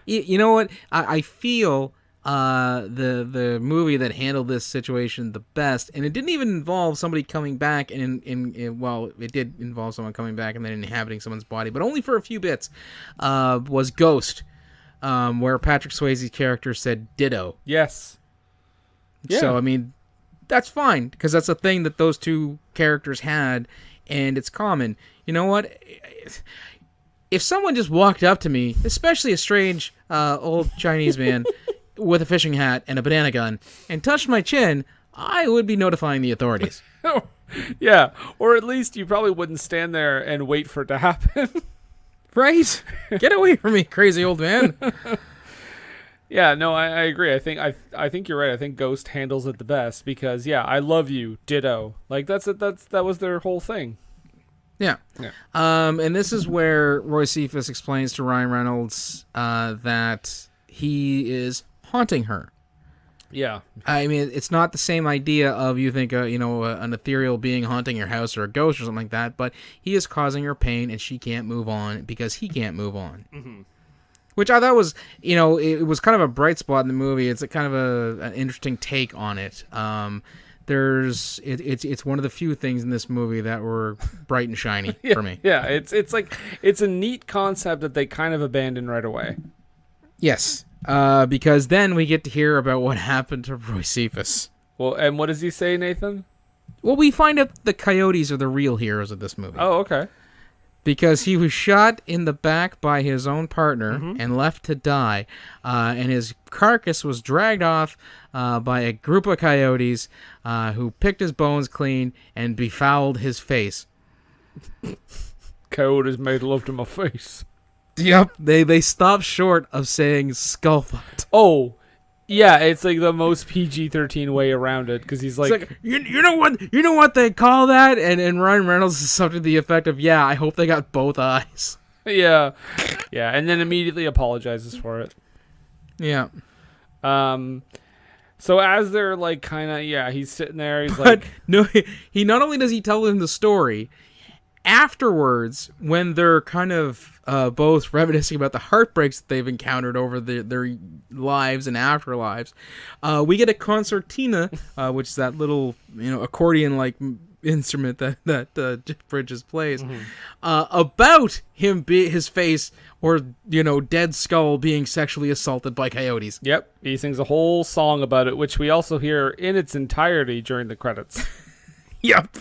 You know what? I feel the movie that handled this situation the best, and it didn't even involve somebody coming back well, it did involve someone coming back and then inhabiting someone's body, but only for a few bits, was Ghost, where Patrick Swayze's character said ditto. Yes. Yeah. So, I mean, that's fine, because that's a thing that those two characters had, and it's common. You know what? If someone just walked up to me, especially a strange old Chinese man with a fishing hat and a banana gun, and touched my chin, I would be notifying the authorities. Yeah, or at least you probably wouldn't stand there and wait for it to happen. Right? Get away from me, crazy old man. Yeah, no, I agree. I think you're right. I think Ghost handles it the best because, yeah, I love you, ditto. Like that was their whole thing. Yeah. And this is where Roy Cephas explains to Ryan Reynolds that he is haunting her. Yeah. I mean, it's not the same idea of you think an ethereal being haunting your house or a ghost or something like that, but he is causing her pain and she can't move on because he can't move on. Mm-hmm. Which I thought was, it was kind of a bright spot in the movie. It's a kind of an interesting take on it. It's one of the few things in this movie that were bright and shiny for me. Yeah, it's like it's a neat concept that they kind of abandoned right away. Yes, because then we get to hear about what happened to Roy Cephas. Well, and what does he say, Nathan? Well, we find out the coyotes are the real heroes of this movie. Oh, okay. Because he was shot in the back by his own partner and left to die, and his carcass was dragged off by a group of coyotes who picked his bones clean and befouled his face. Coyotes made love to my face. Yep. They stopped short of saying skullfucked. Oh, yeah, it's like the most PG-13 way around it because he's like you know what they call that, and Ryan Reynolds is something to the effect of, yeah, I hope they got both eyes. Yeah, and then immediately apologizes for it. Yeah. So as they're like he's sitting there, he's like, no, he not only does he tell him the story, afterwards, when they're kind of both reminiscing about the heartbreaks that they've encountered over their lives and afterlives, we get a concertina, which is that little accordion-like instrument that Jeff Bridges plays, about his face or dead skull being sexually assaulted by coyotes. Yep, he sings a whole song about it, which we also hear in its entirety during the credits. Yep,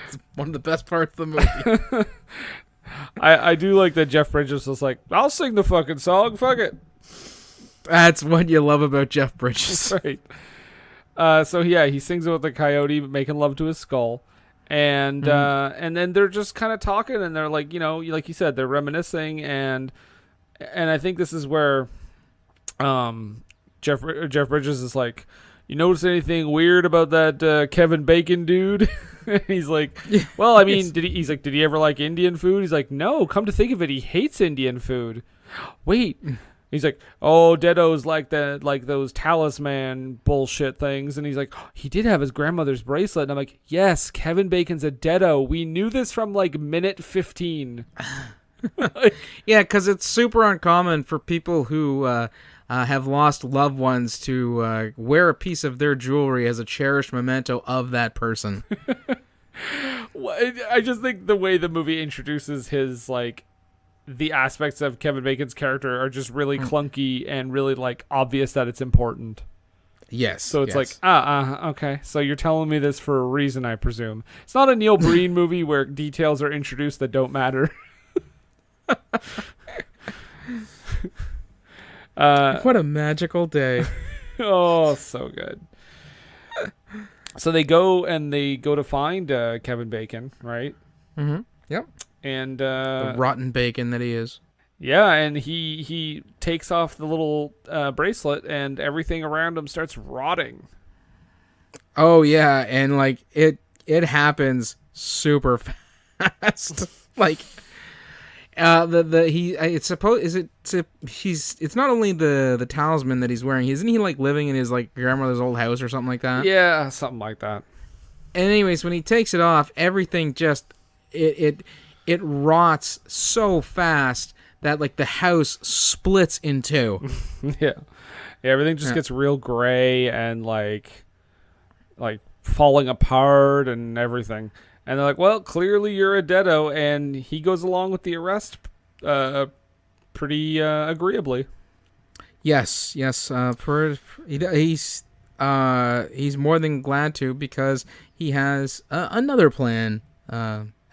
it's one of the best parts of the movie. I do like that Jeff Bridges was like, I'll sing the fucking song, fuck it. That's what you love about Jeff Bridges. That's right. So yeah, he sings about the coyote making love to his skull. And then they're just kind of talking, and they're like, like you said, they're reminiscing, and I think this is where Jeff Bridges is like, you notice anything weird about that Kevin Bacon dude? And he's like, well, I mean, did he ever like Indian food? He's like, no, come to think of it, he hates Indian food. Wait. He's like, oh, Deado's like those talisman bullshit things. And he's like, oh, he did have his grandmother's bracelet. And I'm like, yes, Kevin Bacon's a Deado. We knew this from like minute 15. Yeah, because it's super uncommon for people who have lost loved ones to wear a piece of their jewelry as a cherished memento of that person. I just think the way the movie introduces his the aspects of Kevin Bacon's character are just really clunky and really obvious that it's important. Yes. So it's okay. So you're telling me this for a reason, I presume. It's not a Neil Breen movie where details are introduced that don't matter. What a magical day. Oh, so good. So they go to find Kevin Bacon, right? Mm-hmm. Yep. And the rotten bacon that he is. Yeah, and he takes off the little bracelet, and everything around him starts rotting. Oh yeah, and it happens super fast. It's not only the talisman that he's wearing. Isn't he living in his grandmother's old house or something like that? Yeah, something like that. And anyways, when he takes it off, everything just it rots so fast that the house splits in two. Yeah, everything just gets real gray and falling apart and everything. And they're like, well, clearly you're a Deado, and he goes along with the arrest pretty agreeably. Yes. He's more than glad to, because he has another plan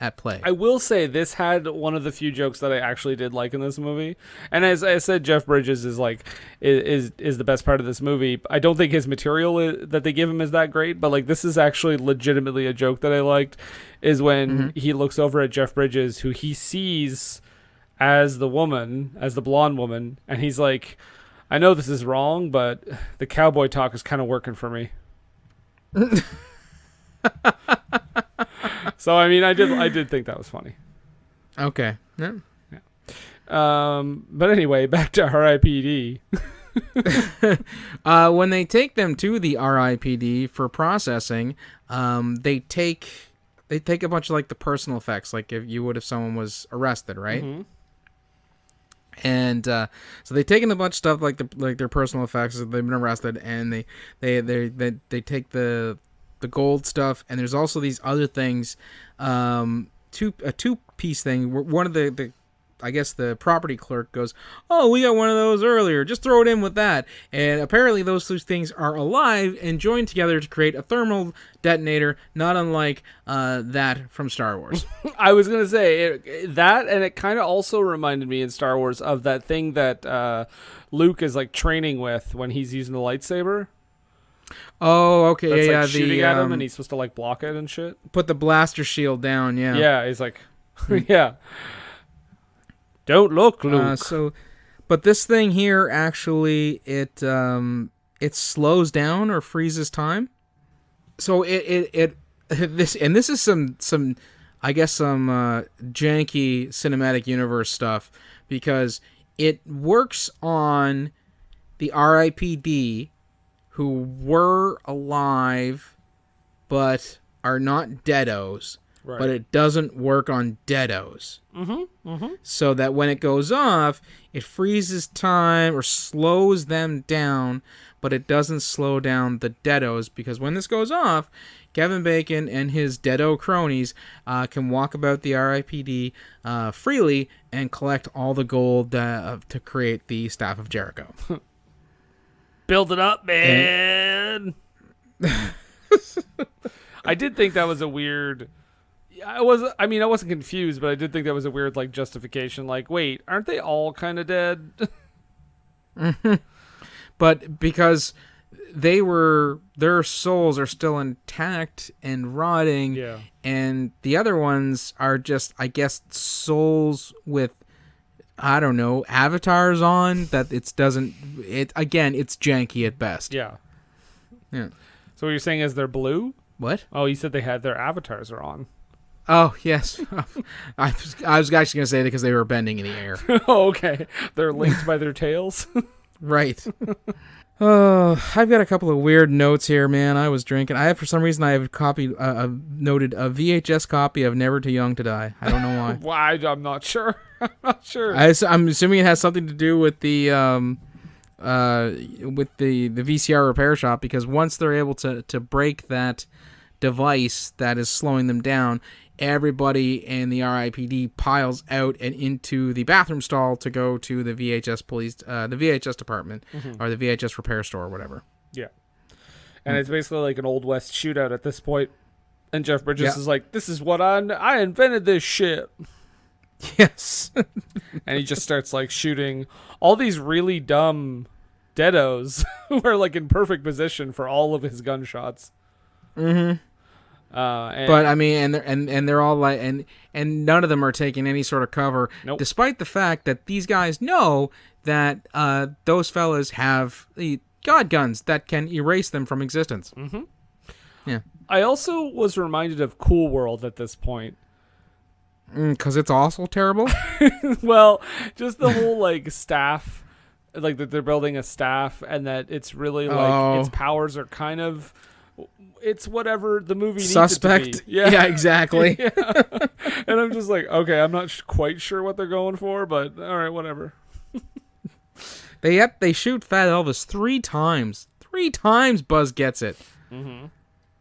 at play. I will say this had one of the few jokes that I actually did like in this movie. And as I said, Jeff Bridges is the best part of this movie. I don't think his material that they give him is that great, but this is actually legitimately a joke that I liked, is when he looks over at Jeff Bridges, who he sees as the blonde woman, and he's like, I know this is wrong, but the cowboy talk is kind of working for me. So I mean, I did think that was funny. Okay. Yeah. But anyway, back to R.I.P.D. When they take them to the R.I.P.D for processing, they take a bunch of the personal effects, like if you would if someone was arrested, right? Mm-hmm. And so they've taken a bunch of stuff like their personal effects. They've been arrested, and they take the gold stuff, and there's also these other things, a two-piece thing. One of the I guess the property clerk goes, oh, we got one of those earlier, just throw it in with that. And apparently those two things are alive and joined together to create a thermal detonator, not unlike that from Star Wars. I was going to say that, and it kind of also reminded me in Star Wars of that thing that Luke is training with when he's using the lightsaber. Oh, okay. That's shooting at him, and he's supposed to block it and shit. Put the blaster shield down, yeah. Yeah, he's yeah. Don't look, Luke. But this thing here actually it slows down or freezes time. So this is some I guess some janky cinematic universe stuff, because it works on the R.I.P.D. who were alive but are not Deados. but it doesn't work on Deados. So that when it goes off, it freezes time or slows them down, but it doesn't slow down the Deados, because when this goes off, Kevin Bacon and his Deado cronies can walk about the R.I.P.D. Freely and collect all the gold to create the Staff of Jericho. Build it up, man. I did think that was a weird... I wasn't confused, but I did think that was a weird like justification. Like, wait, aren't they all kind of dead? But because their souls are still intact and rotting, and the other ones are just, I guess, souls with, I don't know, avatars on that. It's janky at best. Yeah. So what you're saying is they're blue? What? Oh, you said they had their avatars are on. Oh, yes. I was actually going to say that because they were bending in the air. Oh, okay. They're linked by their tails? Right. Oh, I've got a couple of weird notes here, man. I was drinking. For some reason, I have noted a VHS copy of Never Too Young to Die. I don't know why. Why? I'm not sure. I'm assuming it has something to do with the VCR repair shop, because once they're able to break that device that is slowing them down, everybody in the R.I.P.D. piles out and into the bathroom stall to go to the VHS the VHS department, or the VHS repair store or whatever. Yeah. And it's basically like an Old West shootout at this point. And Jeff Bridges is like, this is what I invented this shit. Yes. And he just starts like shooting all these really dumb Deados who are like in perfect position for all of his gunshots. But I mean, and they're all like, and none of them are taking any sort of cover, despite the fact that these guys know that those fellas have god guns that can erase them from existence. Yeah. I also was reminded of Cool World at this point. Because it's also terrible. Well, just the whole like staff, like that they're building a staff, and that it's really like its powers are kind of. It's whatever the movie Suspect. needs it to be. Yeah, exactly. Yeah. And I'm just like, okay, I'm not quite sure what they're going for, but all right, whatever. They shoot Fat Elvis 3 times. 3 times Buzz gets it.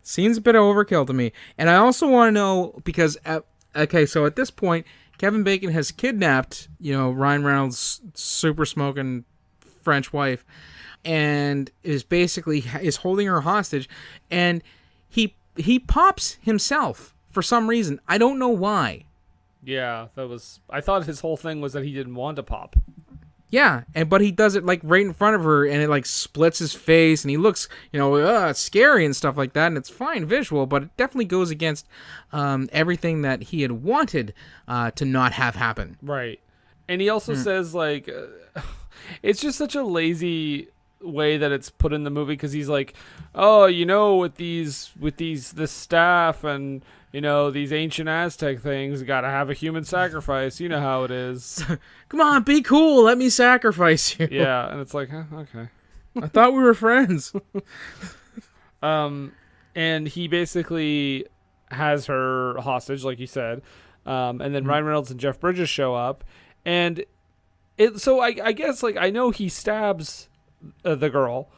Seems a bit overkill to me. And I also want to know, because, so at this point, Kevin Bacon has kidnapped, Ryan Reynolds' super smoking French wife, and is holding her hostage, and he pops himself for some reason. I don't know why. Yeah, I thought his whole thing was that he didn't want to pop. Yeah, but he does it like right in front of her, and it like splits his face, and he looks, scary and stuff like that, and it's fine visual, but it definitely goes against everything that he had wanted to not have happen. Right. And he also says like, it's just such a lazy way that it's put in the movie, because he's like, with this staff and these ancient Aztec things, gotta have a human sacrifice, you know how it is. Come on, be cool, let me sacrifice you. Yeah. And it's like, okay, I thought we were friends. And he basically has her hostage, like you said, and then Ryan Reynolds and Jeff Bridges show up, and I guess like I know he stabs the girl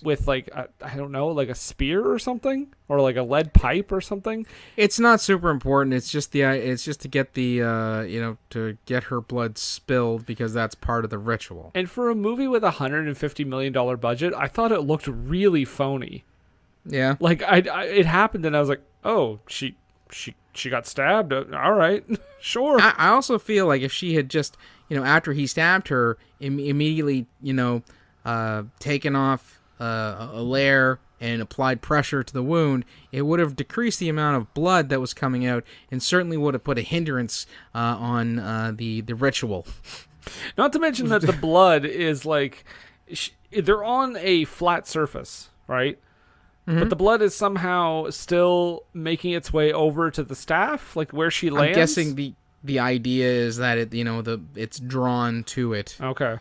with like I don't know, like a spear or something, or like a lead pipe or something. It's not super important. It's just to get the to get her blood spilled, because that's part of the ritual. And for a movie with $150 million budget, I thought it looked really phony. Yeah, like it happened, and I was like, oh, she got stabbed. All right, sure. I also feel like if she had just after he stabbed her, immediately taken off a layer and applied pressure to the wound, it would have decreased the amount of blood that was coming out, and certainly would have put a hindrance on the ritual. Not to mention that the blood is like, they're on a flat surface, right? But the blood is somehow still making its way over to the staff, like where she lands. I'm guessing the idea is that it's drawn to it. Okay.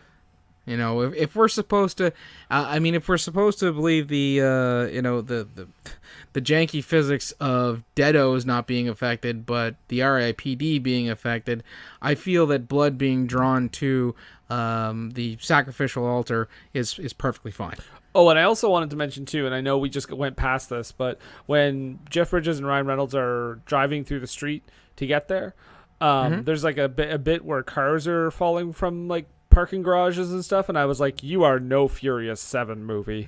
You know, if we're supposed to, if we're supposed to believe the janky physics of Deado's not being affected, but the R.I.P.D being affected, I feel that blood being drawn to the sacrificial altar is perfectly fine. Oh, and I also wanted to mention too, and I know we just went past this, but when Jeff Bridges and Ryan Reynolds are driving through the street to get there, there's like a bit where cars are falling from like parking garages and stuff, and I was like, you are no Furious 7 movie.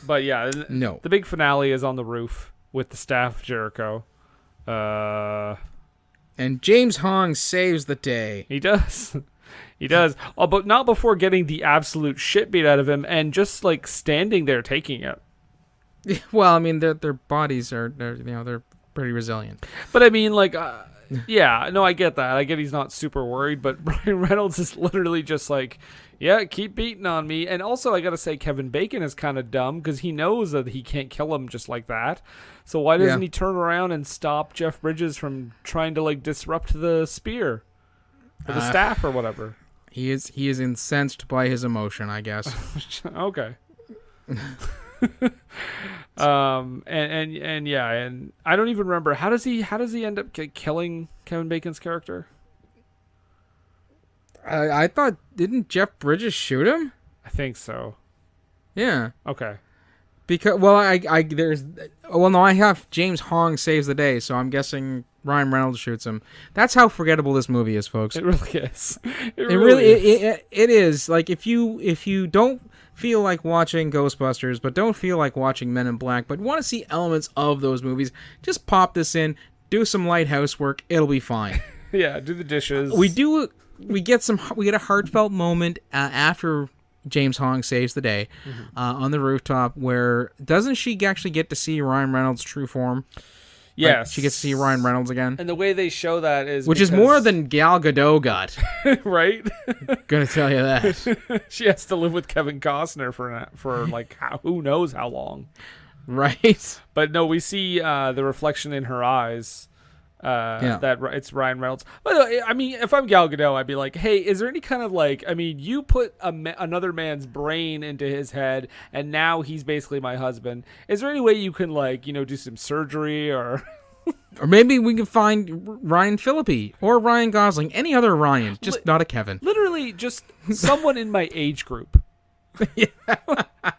But yeah, no. The big finale is on the roof with the Staff of Jericho. And James Hong saves the day. He does. He does. Oh, but not before getting the absolute shit beat out of him and just like standing there taking it. Well, I mean, their bodies they're pretty resilient. But I mean, like, yeah, no, I get that. I get he's not super worried, but Ryan Reynolds is literally just like, yeah, keep beating on me. And also, I got to say, Kevin Bacon is kind of dumb because he knows that he can't kill him just like that. So why doesn't he turn around and stop Jeff Bridges from trying to like disrupt the spear or the staff or whatever? He is incensed by his emotion, I guess. Okay. And yeah, and I don't even remember how does he end up killing Kevin Bacon's character? I thought, didn't Jeff Bridges shoot him? I think so. Yeah. Okay. Because I have James Hong saves the day, so I'm guessing Ryan Reynolds shoots him. That's how forgettable this movie is, folks. It really is. It is. Like if you don't feel like watching Ghostbusters, but don't feel like watching Men in Black, but want to see elements of those movies, just pop this in, do some light housework, it'll be fine. Yeah, do the dishes. We get a heartfelt moment after James Hong saves the day on the rooftop, where doesn't she actually get to see Ryan Reynolds' true form? Yes. Like, she gets to see Ryan Reynolds again. And the way they show that is is more than Gal Gadot got. Right? Gonna tell you that. She has to live with Kevin Costner for like who knows how long. Right. But no, we see the reflection in her eyes. That it's Ryan Reynolds. But I mean, if I'm Gal Gadot, I'd be like, hey, is there any kind of like, I mean, you put another man's brain into his head, and now he's basically my husband. Is there any way you can like, do some surgery or maybe we can find Ryan Phillippe or Ryan Gosling, any other Ryan, just not a Kevin. Literally, just someone in my age group. Yeah.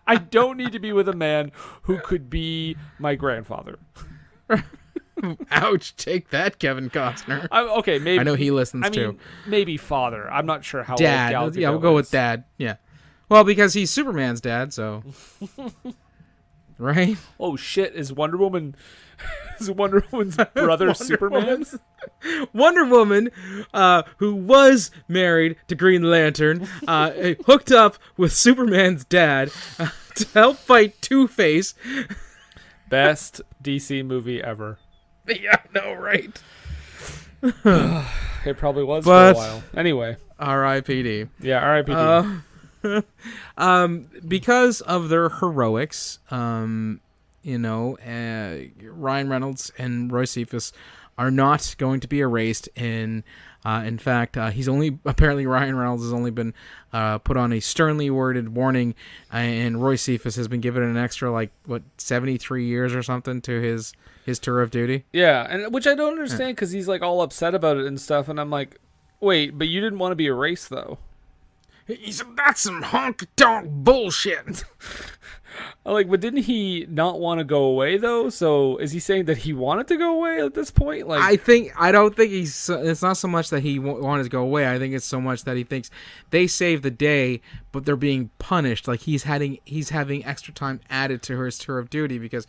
I don't need to be with a man who could be my grandfather. Ouch, take that, Kevin Costner. Okay, maybe. I know he listens too. Maybe father. I'm not sure how dad. old Gal Gadot we'll go with dad. Yeah. Well, because he's Superman's dad, so. Right? Oh, shit. Is Wonder Woman's brother Superman? Wonder Woman, who was married to Green Lantern, hooked up with Superman's dad to help fight Two-Face. Best DC movie ever. Yeah, no, right? It probably was for a while. Anyway. R.I.P.D. Yeah, R.I.P.D. Because of their heroics, Ryan Reynolds and Roy Cephas are not going to be erased. In fact, apparently Ryan Reynolds has only been put on a sternly worded warning, and Roy Cephas has been given an extra 73 years or something to his tour of duty. Yeah, and which I don't understand because he's like all upset about it and stuff, and I'm like, wait, but you didn't want to be erased though. He said, that's some honky-tonk bullshit. But didn't he not want to go away though? So is he saying that he wanted to go away at this point? I don't think it's not so much that he wanted to go away. I think it's so much that he thinks they saved the day, but they're being punished. Like he's having extra time added to his tour of duty because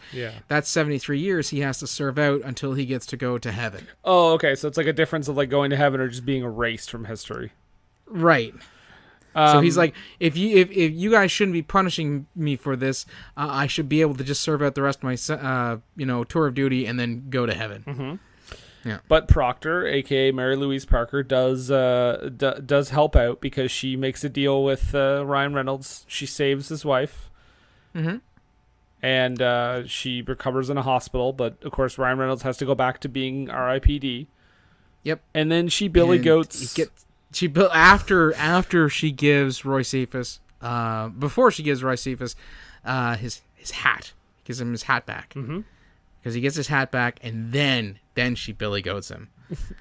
that's 73 years he has to serve out until he gets to go to heaven. Oh, okay. So it's like a difference of like going to heaven or just being erased from history. Right. So he's like, if you guys shouldn't be punishing me for this, I should be able to just serve out the rest of my tour of duty and then go to heaven. Mm-hmm. Yeah. But Proctor, aka Mary-Louise Parker, does help out because she makes a deal with Ryan Reynolds. She saves his wife. Mm-hmm. And she recovers in a hospital, but of course Ryan Reynolds has to go back to being R.I.P.D. Yep. And then she Billy Goats. After she gives Roy Cephas, before she gives Roy Cephas his hat, gives him his hat back. Because he gets his hat back, and then she Billy Goats him.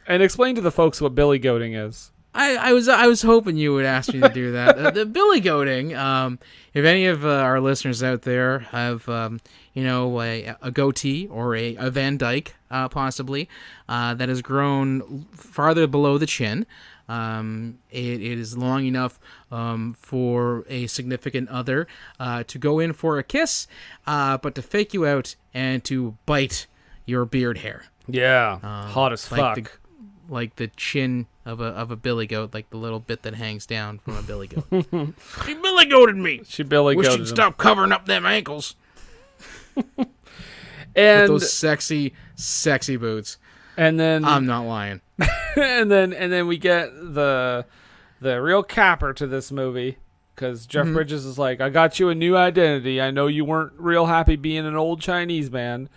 And explain to the folks what Billy Goating is. I was hoping you would ask me to do that. The Billy Goating. If any of our listeners out there have a goatee or a Van Dyke possibly that has grown farther below the chin. It is long enough for a significant other to go in for a kiss, but to fake you out and to bite your beard hair. Yeah, hot as fuck. Like the chin of a billy goat, like the little bit that hangs down from a billy goat. She billy goated me. Wish she'd stop covering up them ankles. And with those sexy boots. And then I'm not lying. and then we get the real capper to this movie, because Jeff Bridges is like, I got you a new identity. I know you weren't real happy being an old Chinese man.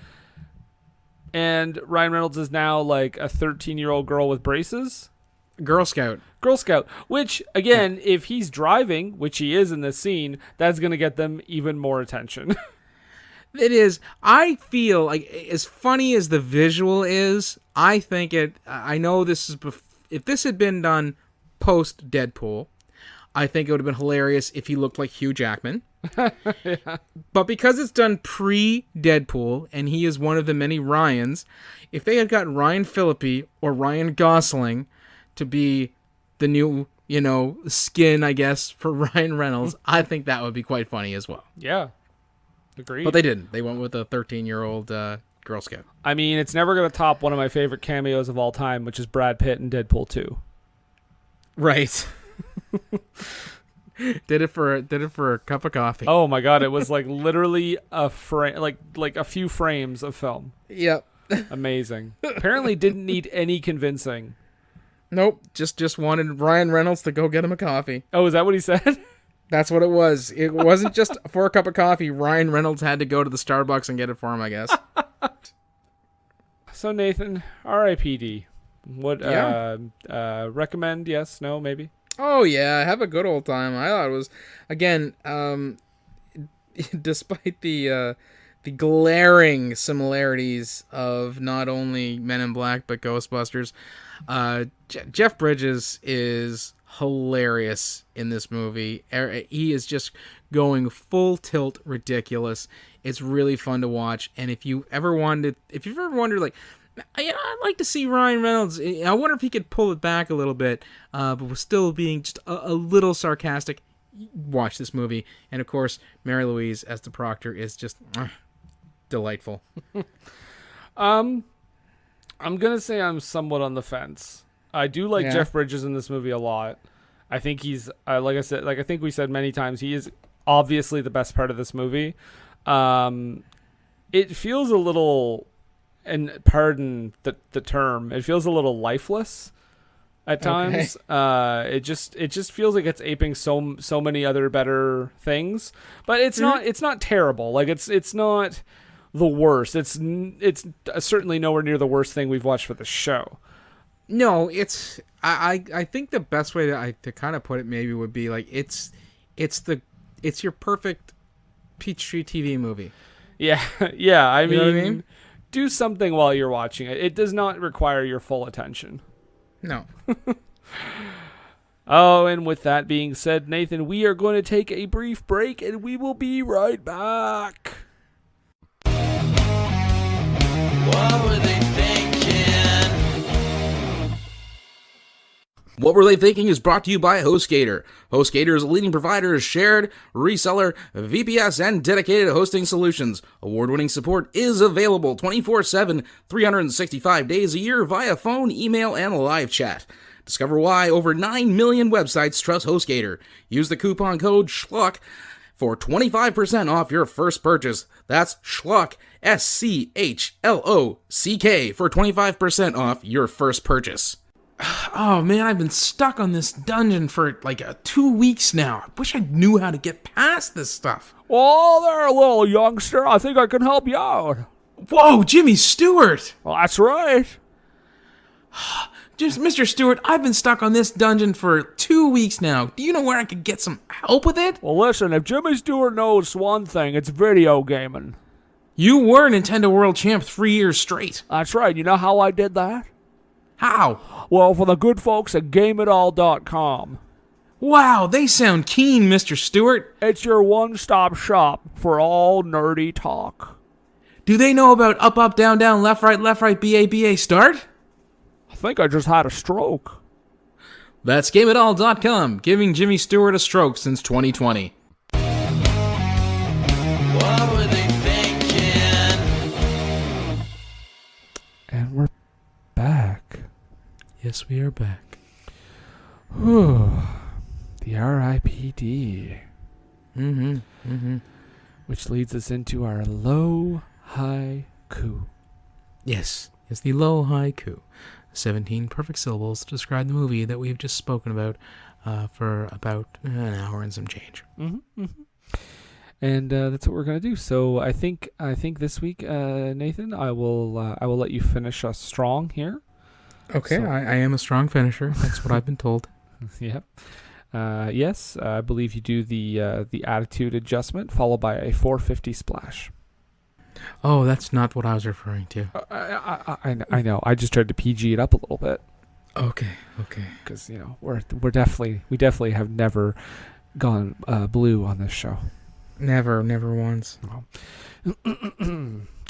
And Ryan Reynolds is now like a 13-year-old girl with braces. Girl Scout. Which, again, if he's driving, which he is in this scene, that's going to get them even more attention. It is. I feel like, as funny as the visual is, I think I know this is, if this had been done post Deadpool, I think it would have been hilarious if he looked like Hugh Jackman. Yeah. But because it's done pre-Deadpool, and he is one of the many Ryans, if they had gotten Ryan Phillippe or Ryan Gosling to be the new, skin, I guess, for Ryan Reynolds, I think that would be quite funny as well. Yeah. Agreed. But they didn't. They went with a 13-year-old Girl Scout. I mean, it's never going to top one of my favorite cameos of all time, which is Brad Pitt in Deadpool 2. Right. Did it for a cup of coffee. Oh my god, it was like literally a frame, like a few frames of film. Yep. Amazing. Apparently didn't need any convincing. Nope, just wanted Ryan Reynolds to go get him a coffee. Oh, is that what he said? That's what it was. It wasn't just for a cup of coffee. Ryan Reynolds had to go to the Starbucks and get it for him, I guess. So Nathan, R.I.P.D. Would recommend? Yes, no, maybe. Oh yeah, have a good old time. I thought it was, again, despite the glaring similarities of not only Men in Black but Ghostbusters, Jeff Bridges is hilarious in this movie. He is just going full tilt ridiculous. It's really fun to watch. And if you've ever wondered, like, I'd like to see Ryan Reynolds, I wonder if he could pull it back a little bit, but was still being just a little sarcastic, watch this movie. And of course, Mary-Louise as the Proctor is just delightful. I'm gonna say I'm somewhat on the fence. I do like Jeff Bridges in this movie a lot. I think he's, like I said, I think we said many times, he is obviously the best part of this movie. It feels a little, and pardon the term, it feels a little lifeless at times. Okay. It just feels like it's aping so many other better things, but it's not terrible. Like it's not the worst. It's certainly nowhere near the worst thing we've watched for the show. No, it's I think the best way to kind of put it maybe would be like it's your perfect Peachtree TV movie. Yeah, yeah. I mean, what I mean, do something while you're watching it. It does not require your full attention. No. Oh, and with that being said, Nathan, we are going to take a brief break, and we will be right back. What were they thinking? What Were They Thinking is brought to you by HostGator. HostGator is a leading provider of shared, reseller, VPS, and dedicated hosting solutions. Award-winning support is available 24/7, 365 days a year via phone, email, and live chat. Discover why over 9 million websites trust HostGator. Use the coupon code SCHLOCK for 25% off your first purchase. That's SCHLOCK, SCHLOCK, for 25% off your first purchase. Oh man, I've been stuck on this dungeon for like 2 weeks now. I wish I knew how to get past this stuff. Well, there, little youngster. I think I can help you out. Whoa, Jimmy Stewart! Well, that's right. Just, Mr. Stewart, I've been stuck on this dungeon for 2 weeks now. Do you know where I could get some help with it? Well, listen, if Jimmy Stewart knows one thing, it's video gaming. You were Nintendo World Champ 3 years straight. That's right. You know how I did that? How? Well, for the good folks at GameItAll.com. Wow, they sound keen, Mr. Stewart. It's your one-stop shop for all nerdy talk. Do they know about up, up, down, down, left, right, BA, BA, start? I think I just had a stroke. That's GameItAll.com, giving Jimmy Stewart a stroke since 2020. What were they thinking? And we're back. Yes, we are back. Whew. The R.I.P.D. Which leads us into our low haiku. Yes, it's the low haiku. 17 perfect syllables to describe the movie that we've just spoken about for about an hour and some change. And that's what we're gonna do. So I think this week, Nathan, I will let you finish us strong here. Okay, So- I am a strong finisher. That's what I've been told. Yep. Yes, I believe you do the attitude adjustment followed by a 450 splash. Oh, that's not what I was referring to. I know. I just tried to PG it up a little bit Okay. because we definitely have never gone blue on this show. Never once.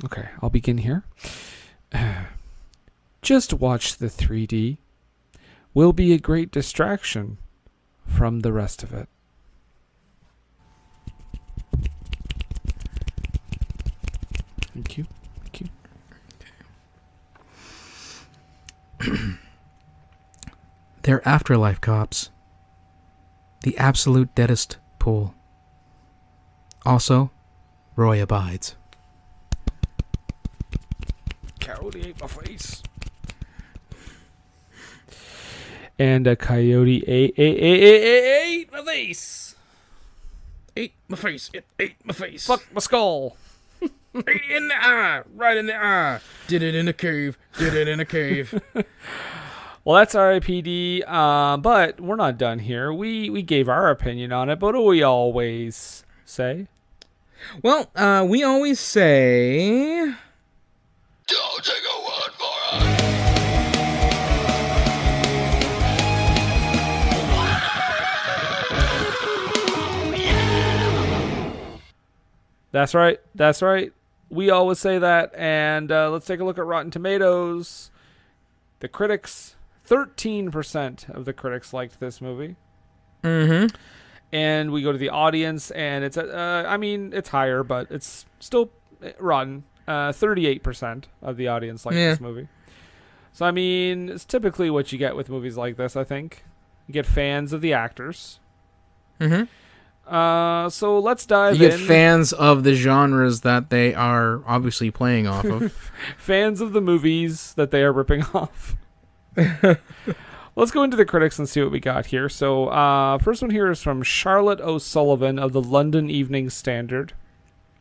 Okay, I'll begin here. Just watch the 3D. Will be a great distraction from the rest of it. Thank you. They're afterlife cops. The absolute deadest pool. Also, Roy abides. Coyote ate my face. And a coyote ate my face. Ate my face. It ate my face. Fuck my skull. Ate in the eye. Right in the eye. Did it in a cave. Well, that's R.I.P.D. But we're not done here. We gave our opinion on it, but what do we always say? Well, we always say... Don't take a word for it. That's right. We always say that. And let's take a look at Rotten Tomatoes. The critics, 13% of the critics liked this movie. Mm-hmm. And we go to the audience, and it's it's higher, but it's still rotten. 38% of the audience liked this movie. So, I mean, it's typically what you get with movies like this, I think. You get fans of the actors. Mm-hmm. So let's dive in. You get fans of the genres that they are obviously playing off of. Fans of the movies that they are ripping off. Let's go into the critics and see what we got here. So, first one here is from Charlotte O'Sullivan of the London Evening Standard.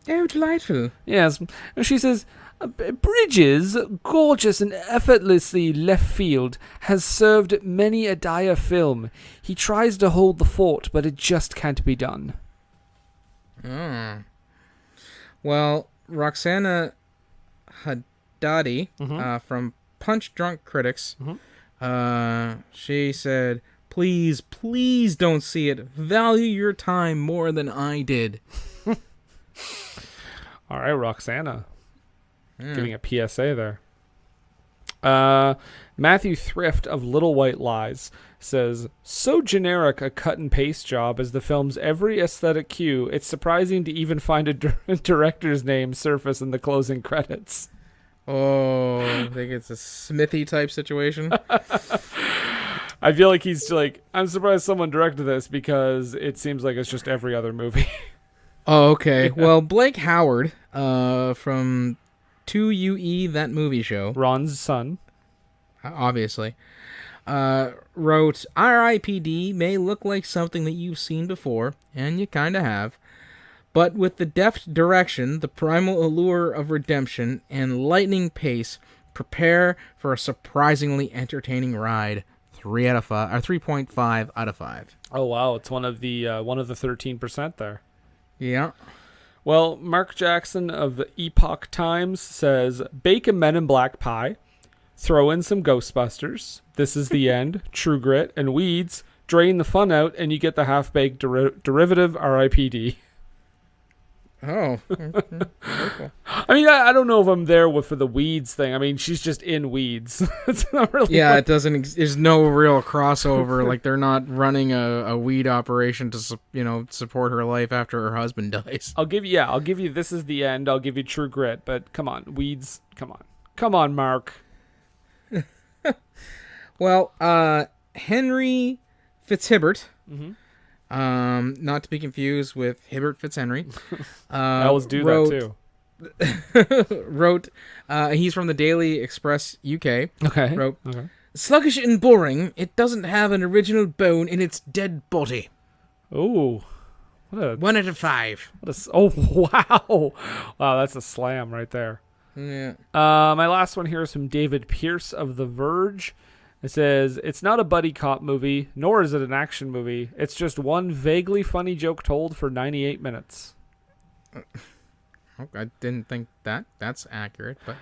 Oh, delightful. Yes, and she says, Bridges, gorgeous and effortlessly left field, has served many a dire film. He tries to hold the fort, but it just can't be done. Well, Roxana Haddadi from Punch Drunk Critics, she said, please don't see it. Value your time more than I did. All right, Roxana. Giving a PSA there. Matthew Thrift of Little White Lies says, so generic a cut and paste job as the film's every aesthetic cue, it's surprising to even find a director's name surface in the closing credits. Oh, I think it's a Smithy type situation. I feel like he's like, I'm surprised someone directed this because it seems like it's just every other movie. Oh, okay. Well, Blake Howard from 2UE, that movie show, Ron's son, obviously, wrote, R.I.P.D. may look like something that you've seen before, and you kind of have, but with the deft direction, the primal allure of redemption, and lightning pace, Prepare for a surprisingly entertaining ride. 3 out of 5, or 3.5 out of 5. Oh wow, it's one of the 13% there. Yeah. Well, Mark Jackson of the Epoch Times says, bake a Men in Black pie, throw in some Ghostbusters, This Is the End, True Grit, and Weeds, drain the fun out, and you get the half-baked derivative R.I.P.D. Oh. Cool. I mean, I don't know if I'm there for the Weeds thing. I mean, she's just in Weeds. It's not really. Yeah, it doesn't. There's no real crossover. Like they're not running a weed operation to support her life after her husband dies. I'll give you This Is the End. I'll give you True Grit. But come on, Weeds. Come on, Mark. Well, Henry Fitzhibbert. Mm-hmm. Not to be confused with Hibbert Fitzhenry. I always do that too. Wrote, he's from the Daily Express UK. Okay. Wrote, sluggish and boring, it doesn't have an original bone in its dead body. Oh. 1 out of 5. Oh, wow. Wow, that's a slam right there. Yeah. My last one here is from David Pierce of The Verge. It says, it's not a buddy cop movie, nor is it an action movie. It's just one vaguely funny joke told for 98 minutes. I didn't think that's accurate, but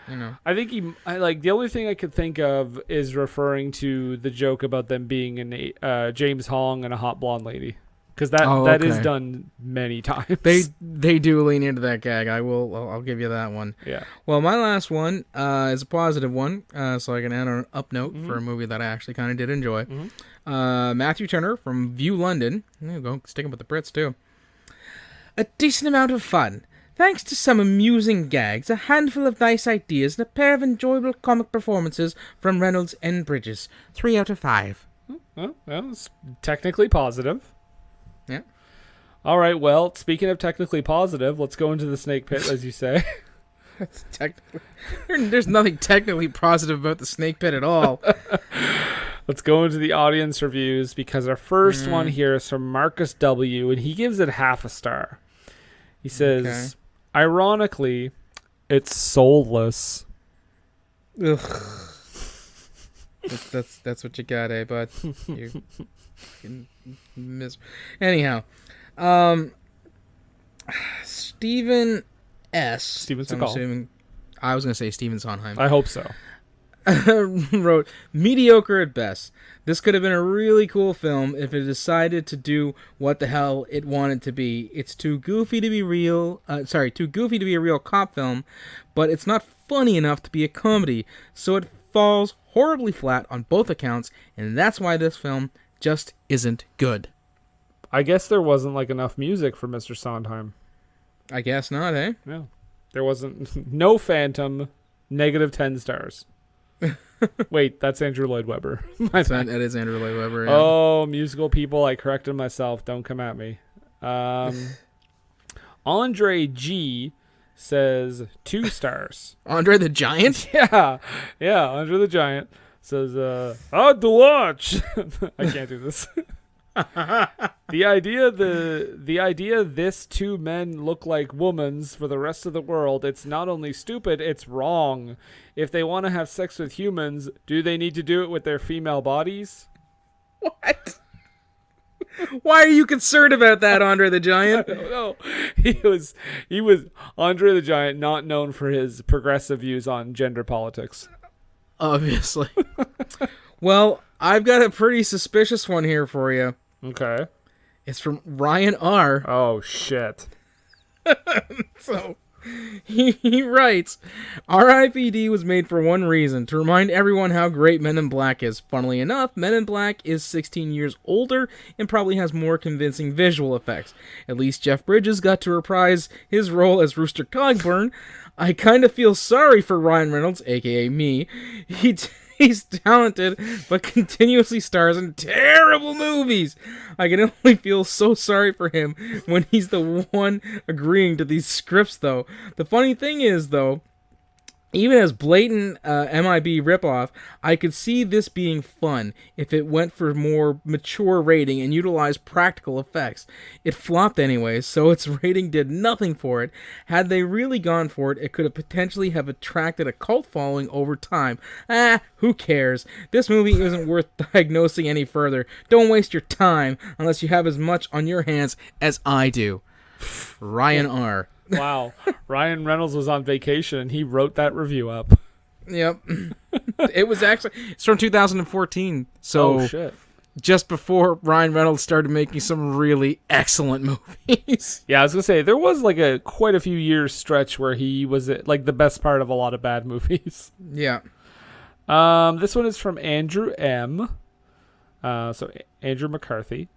I think the only thing I could think of is referring to the joke about them being in James Hong and a hot blonde lady. Because that is done many times. They do lean into that gag. I'll give you that one. Yeah. Well, my last one is a positive one, so I can add an up note for a movie that I actually kind of did enjoy. Mm-hmm. Matthew Turner from View London. There you go, sticking with the Brits too. A decent amount of fun. Thanks to some amusing gags, a handful of nice ideas, and a pair of enjoyable comic performances from Reynolds and Bridges. 3 out of 5. Well, it's technically positive. Yeah. All right, well, speaking of technically positive, let's go into the snake pit, as you say. That's technically... There's nothing technically positive about the snake pit at all. Let's go into the audience reviews, because our first one here is from Marcus W., and he gives it half a star. He says, ironically, it's soulless. Ugh. That's what you got, eh, bud? You Anyhow, Stephen S. Steven So I was going to say Stephen Sondheim. I hope so. Wrote, mediocre at best. This could have been a really cool film if it decided to do what the hell it wanted to be. It's too goofy to be real. Too goofy to be a real cop film, but it's not funny enough to be a comedy. So it falls horribly flat on both accounts, and that's why this film just isn't good. I guess there wasn't enough music for Mr. Sondheim. I guess not, eh? Yeah. There wasn't. No Phantom, negative 10 stars. Wait, that's Andrew Lloyd Webber. That is Andrew Lloyd Webber. Yeah. Oh, musical people, I corrected myself. Don't come at me. Andre G says 2 stars. Andre the Giant? Yeah, Andre the Giant says, hard to watch. I can't do this. The idea this 2 men look like womans for the rest of the world, it's not only stupid, it's wrong. If they want to have sex with humans, do they need to do it with their female bodies? What? Why are you concerned about that, Andre the Giant? I don't know. He was Andre the Giant, not known for his progressive views on gender politics. Obviously. Well, I've got a pretty suspicious one here for you. Okay. It's from Ryan R. Oh, shit. So, he writes, R.I.P.D. was made for one reason, to remind everyone how great Men in Black is. Funnily enough, Men in Black is 16 years older and probably has more convincing visual effects. At least Jeff Bridges got to reprise his role as Rooster Cogburn. I kind of feel sorry for Ryan Reynolds, a.k.a. me. He's talented, but continuously stars in terrible movies. I can only feel so sorry for him when he's the one agreeing to these scripts, though. The funny thing is, though, Even as blatant MIB ripoff, I could see this being fun if it went for more mature rating and utilized practical effects. It flopped anyways, so its rating did nothing for it. Had they really gone for it, it could have potentially have attracted a cult following over time. Who cares? This movie isn't worth diagnosing any further. Don't waste your time unless you have as much on your hands as I do. Ryan R. Wow. Ryan Reynolds was on vacation and he wrote that review up. Yep. It's from 2014. So shit. Just before Ryan Reynolds started making some really excellent movies. Yeah, I was going to say, there was like quite a few years stretch where he was like the best part of a lot of bad movies. Yeah. This one is from Andrew M. So Andrew McCarthy.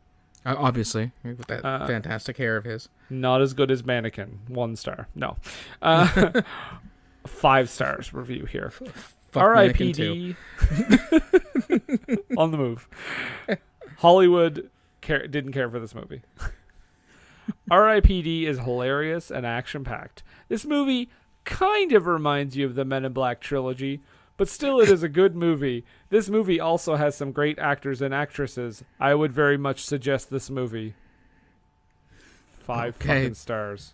Obviously, with that fantastic hair of his. Not as good as Mannequin. 1 star. No. 5 stars review here. R.I.P.D. On the move. Hollywood didn't care for this movie. R.I.P.D. is hilarious and action-packed. This movie kind of reminds you of the Men in Black trilogy, but still it is a good movie. This movie also has some great actors and actresses. I would very much suggest this movie. 5 fucking stars.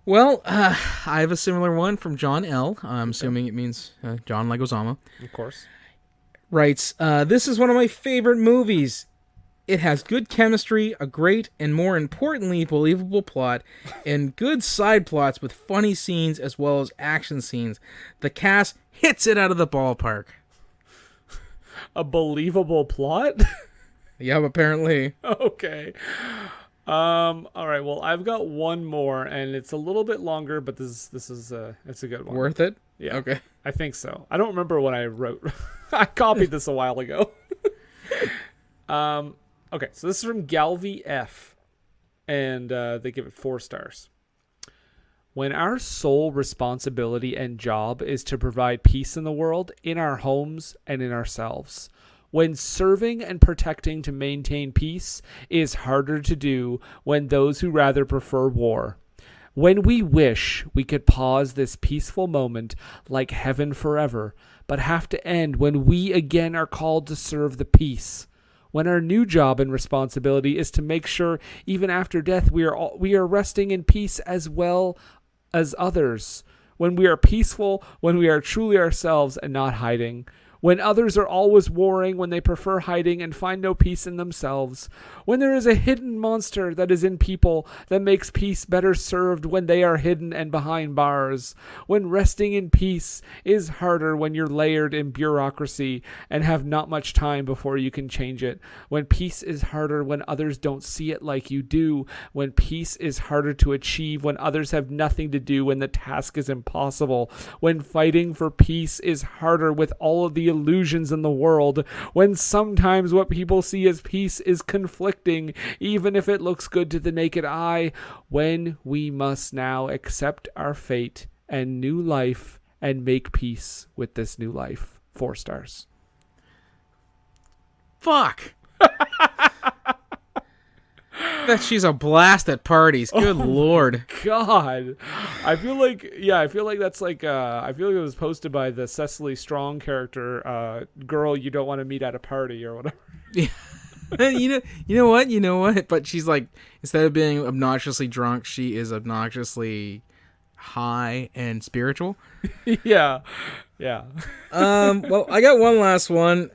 Well, I have a similar one from John L. I'm assuming it means John Leguizamo. Of course. Writes, this is one of my favorite movies. It has good chemistry, a great and more importantly believable plot, and good side plots with funny scenes as well as action scenes. The cast hits it out of the ballpark. A believable plot? Yep, apparently. Okay. All right. Well, I've got one more, and it's a little bit longer, but this is it's a good one. Worth it? Yeah. Okay. I think so. I don't remember when I wrote. I copied this a while ago. Okay. So this is from Galvi F, and they give it 4 stars. When our sole responsibility and job is to provide peace in the world, in our homes, and in ourselves. When serving and protecting to maintain peace is harder to do when those who rather prefer war. When we wish we could pause this peaceful moment like heaven forever, but have to end when we again are called to serve the peace. When our new job and responsibility is to make sure even after death we are resting in peace as well as others. When we are peaceful, when we are truly ourselves and not hiding. When others are always warring, when they prefer hiding and find no peace in themselves. When there is a hidden monster that is in people that makes peace better served when they are hidden and behind bars. When resting in peace is harder when you're layered in bureaucracy and have not much time before you can change it. When peace is harder when others don't see it like you do. When peace is harder to achieve when others have nothing to do when the task is impossible. When fighting for peace is harder with all of the illusions in the world, when sometimes what people see as peace is conflicting, even if it looks good to the naked eye, when we must now accept our fate and new life and make peace with this new life. 4 stars. Fuck. That she's a blast at parties. Good Lord. God. I feel like that's like I feel like it was posted by the Cecily Strong character, girl you don't want to meet at a party or whatever. Yeah. You know what? But she's like, instead of being obnoxiously drunk, she is obnoxiously high and spiritual. Yeah. Well, I got one last one.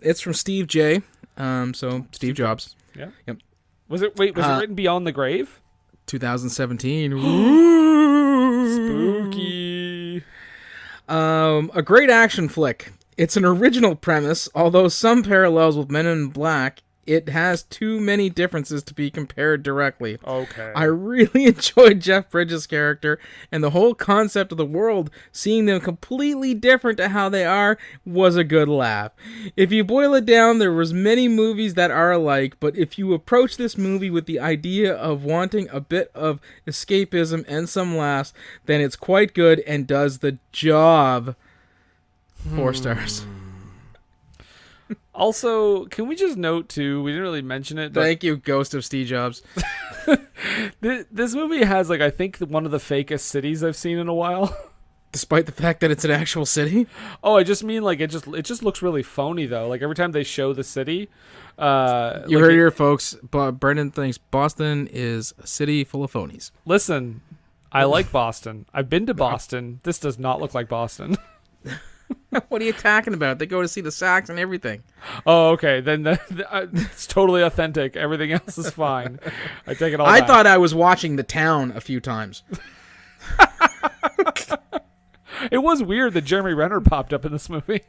It's from Steve J. So Steve Jobs. Yeah. Yep. Was it written Beyond the Grave? 2017. Spooky. A great action flick. It's an original premise, although some parallels with Men in Black. It has too many differences to be compared directly. Okay. I really enjoyed Jeff Bridges' character, and the whole concept of the world, seeing them completely different to how they are, was a good laugh. If you boil it down, there was many movies that are alike, but if you approach this movie with the idea of wanting a bit of escapism and some laughs, then it's quite good and does the job. 4 stars. Also, can we just note too, we didn't really mention it. Thank you, Ghost of Steve Jobs. This movie has, like, I think one of the fakest cities I've seen in a while. Despite the fact that it's an actual city. Oh, I just mean, like, it just looks really phony, though. Like, every time they show the city, You heard it here, folks. Brendan thinks Boston is a city full of phonies. Listen, I like Boston. I've been to Boston. This does not look like Boston. What are you talking about? They go to see the Sox and everything. Oh, okay. Then it's totally authentic. Everything else is fine. I take it all I back. thought I was watching The Town a few times. It was weird that Jeremy Renner popped up in this movie.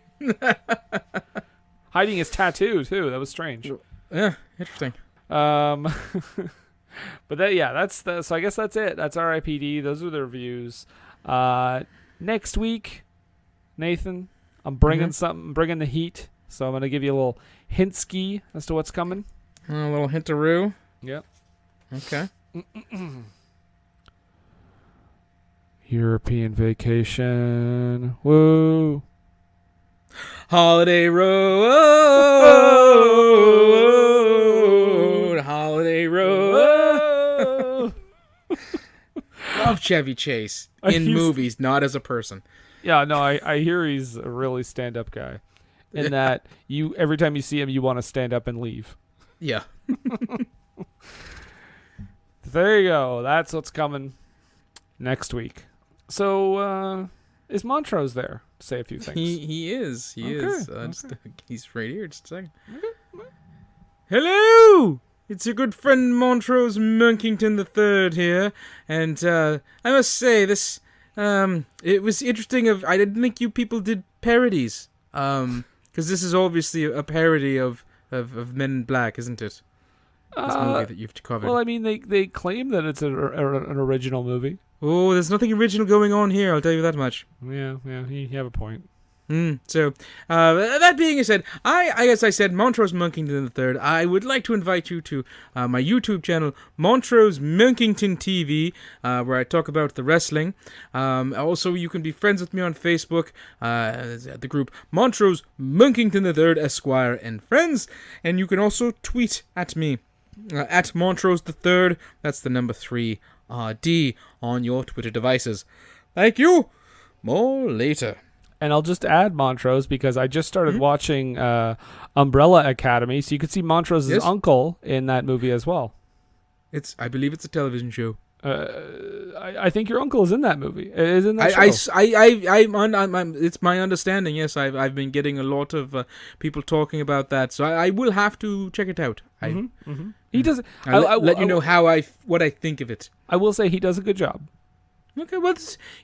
Hiding his tattoo, too. That was strange. Yeah, interesting. But that's so I guess that's it. That's R.I.P.D. Those are the reviews. Next week, Nathan, I'm bringing something, bringing the heat. So I'm going to give you a little hint-ski as to what's coming. A little hint-a-roo. Yep. Okay. European vacation. Woo. Holiday Road. Holiday Road. Love Chevy Chase in movies, not as a person. Yeah, no, I hear he's a really stand-up guy. In that every time you see him, you want to stand up and leave. Yeah. There you go. That's what's coming next week. So, is Montrose there to say a few things? He is. He is. Okay. He's right here. Just a second. Okay. Hello! It's your good friend Montrose Monkington III here. And I must say, this... it was interesting. I didn't think you people did parodies. Because this is obviously a parody of Men in Black, isn't it? This movie that you've covered. Well, I mean, they claim that it's an original movie. Oh, there's nothing original going on here, I'll tell you that much. Yeah, you have a point. So, that being said, I guess I said Montrose Monkington III. I would like to invite you to my YouTube channel, Montrose Monkington TV, where I talk about the wrestling. Also, you can be friends with me on Facebook, at the group Montrose Monkington III Esquire and Friends. And you can also tweet at me, at Montrose III. That's the number 3 D on your Twitter devices. Thank you. More later. And I'll just add Montrose because I just started watching Umbrella Academy, so you could see Montrose's uncle in that movie as well. I believe it's a television show. I think your uncle is in that movie. Is in that show. It's my understanding. Yes, I've been getting a lot of people talking about that, so I will have to check it out. He does. I'll let you know what I think of it. I will say he does a good job. Okay, well,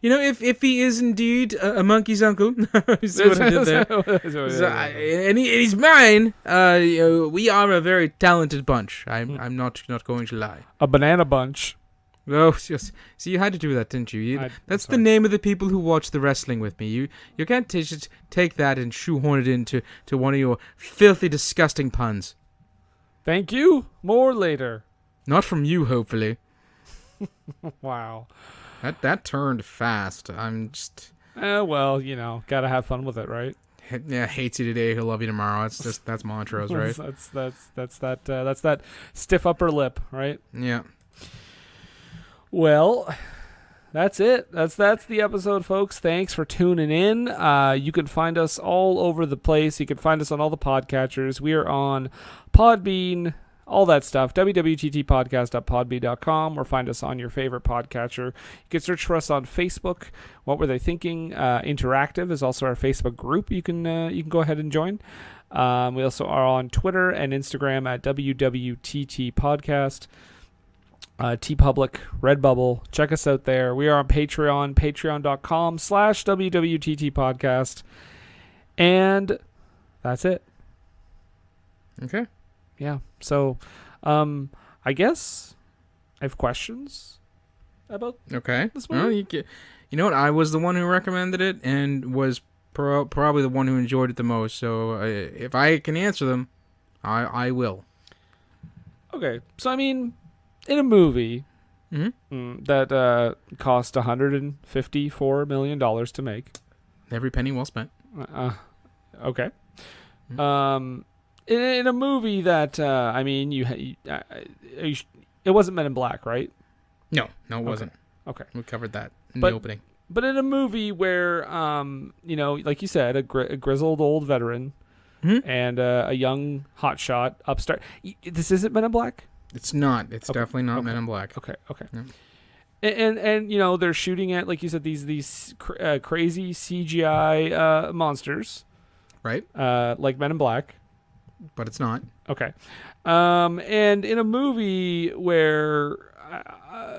if he is indeed a monkey's uncle, see what I did there? And he's mine. We are a very talented bunch. I'm not going to lie. A banana bunch. Oh, yes. So you had to do that, didn't you? That's the name of the people who watch the wrestling with me. You can't just take that and shoehorn it into one of your filthy, disgusting puns. Thank you. More later. Not from you, hopefully. Wow. That turned fast. I'm just... well, gotta have fun with it, right? Yeah, hates you today, he'll love you tomorrow. That's Montrose, right? that's that stiff upper lip, right? Yeah. Well, that's it. That's the episode, folks. Thanks for tuning in. You can find us all over the place. You can find us on all the podcatchers. We are on Podbean, all that stuff, www.ttpodcast.podbean.com, or find us on your favorite podcatcher. You can search for us on Facebook. What Were They Thinking? Interactive is also our Facebook group. You can go ahead and join. We also are on Twitter and Instagram at www.ttpodcast. TeePublic, Redbubble. Check us out there. We are on Patreon, patreon.com/www.ttpodcast. And that's it. Okay. Yeah. So, I guess I have questions about this movie. Well, you know what? I was the one who recommended it and was probably the one who enjoyed it the most. So if I can answer them, I will. Okay. So, I mean, in a movie that cost $154 million to make. Every penny well spent. Okay. In a movie that, I mean, It wasn't Men in Black, right? No, it wasn't. Okay. We covered that in But- the opening. But in a movie where, like you said, a grizzled old veteran and a young hotshot upstart. This isn't Men in Black? It's not. It's definitely not Men in Black. Okay. Yeah. And they're shooting at, like you said, these crazy CGI monsters, Right? like Men in Black. But it's not. Okay. And in a movie where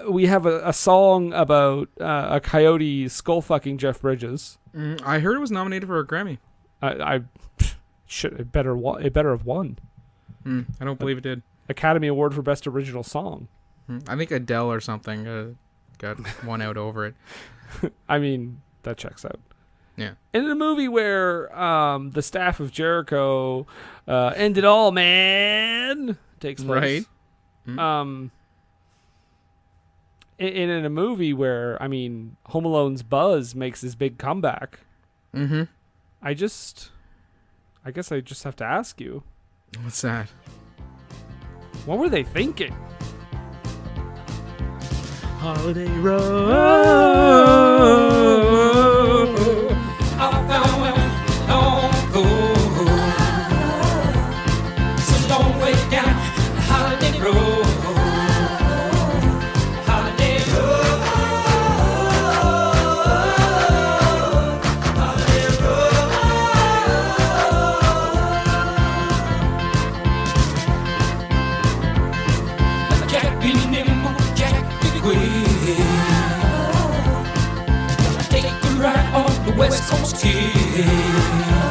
we have a song about a coyote skull fucking Jeff Bridges. I heard it was nominated for a Grammy. It better have won. I don't believe it did. Academy Award for Best Original Song. I think Adele or something got one out over it. I mean, that checks out. Yeah. And in a movie where the Staff of Jericho End It All, Man takes place. Right. In a movie where, Home Alone's Buzz makes his big comeback. Mm-hmm. I guess I just have to ask you, What's that? what were they thinking? Holiday Road. I found where I don't go. It's a long way down the holiday road. Holiday road. Holiday road. Jack be nimble, Jack be quick. Take a ride on the West Coast kid.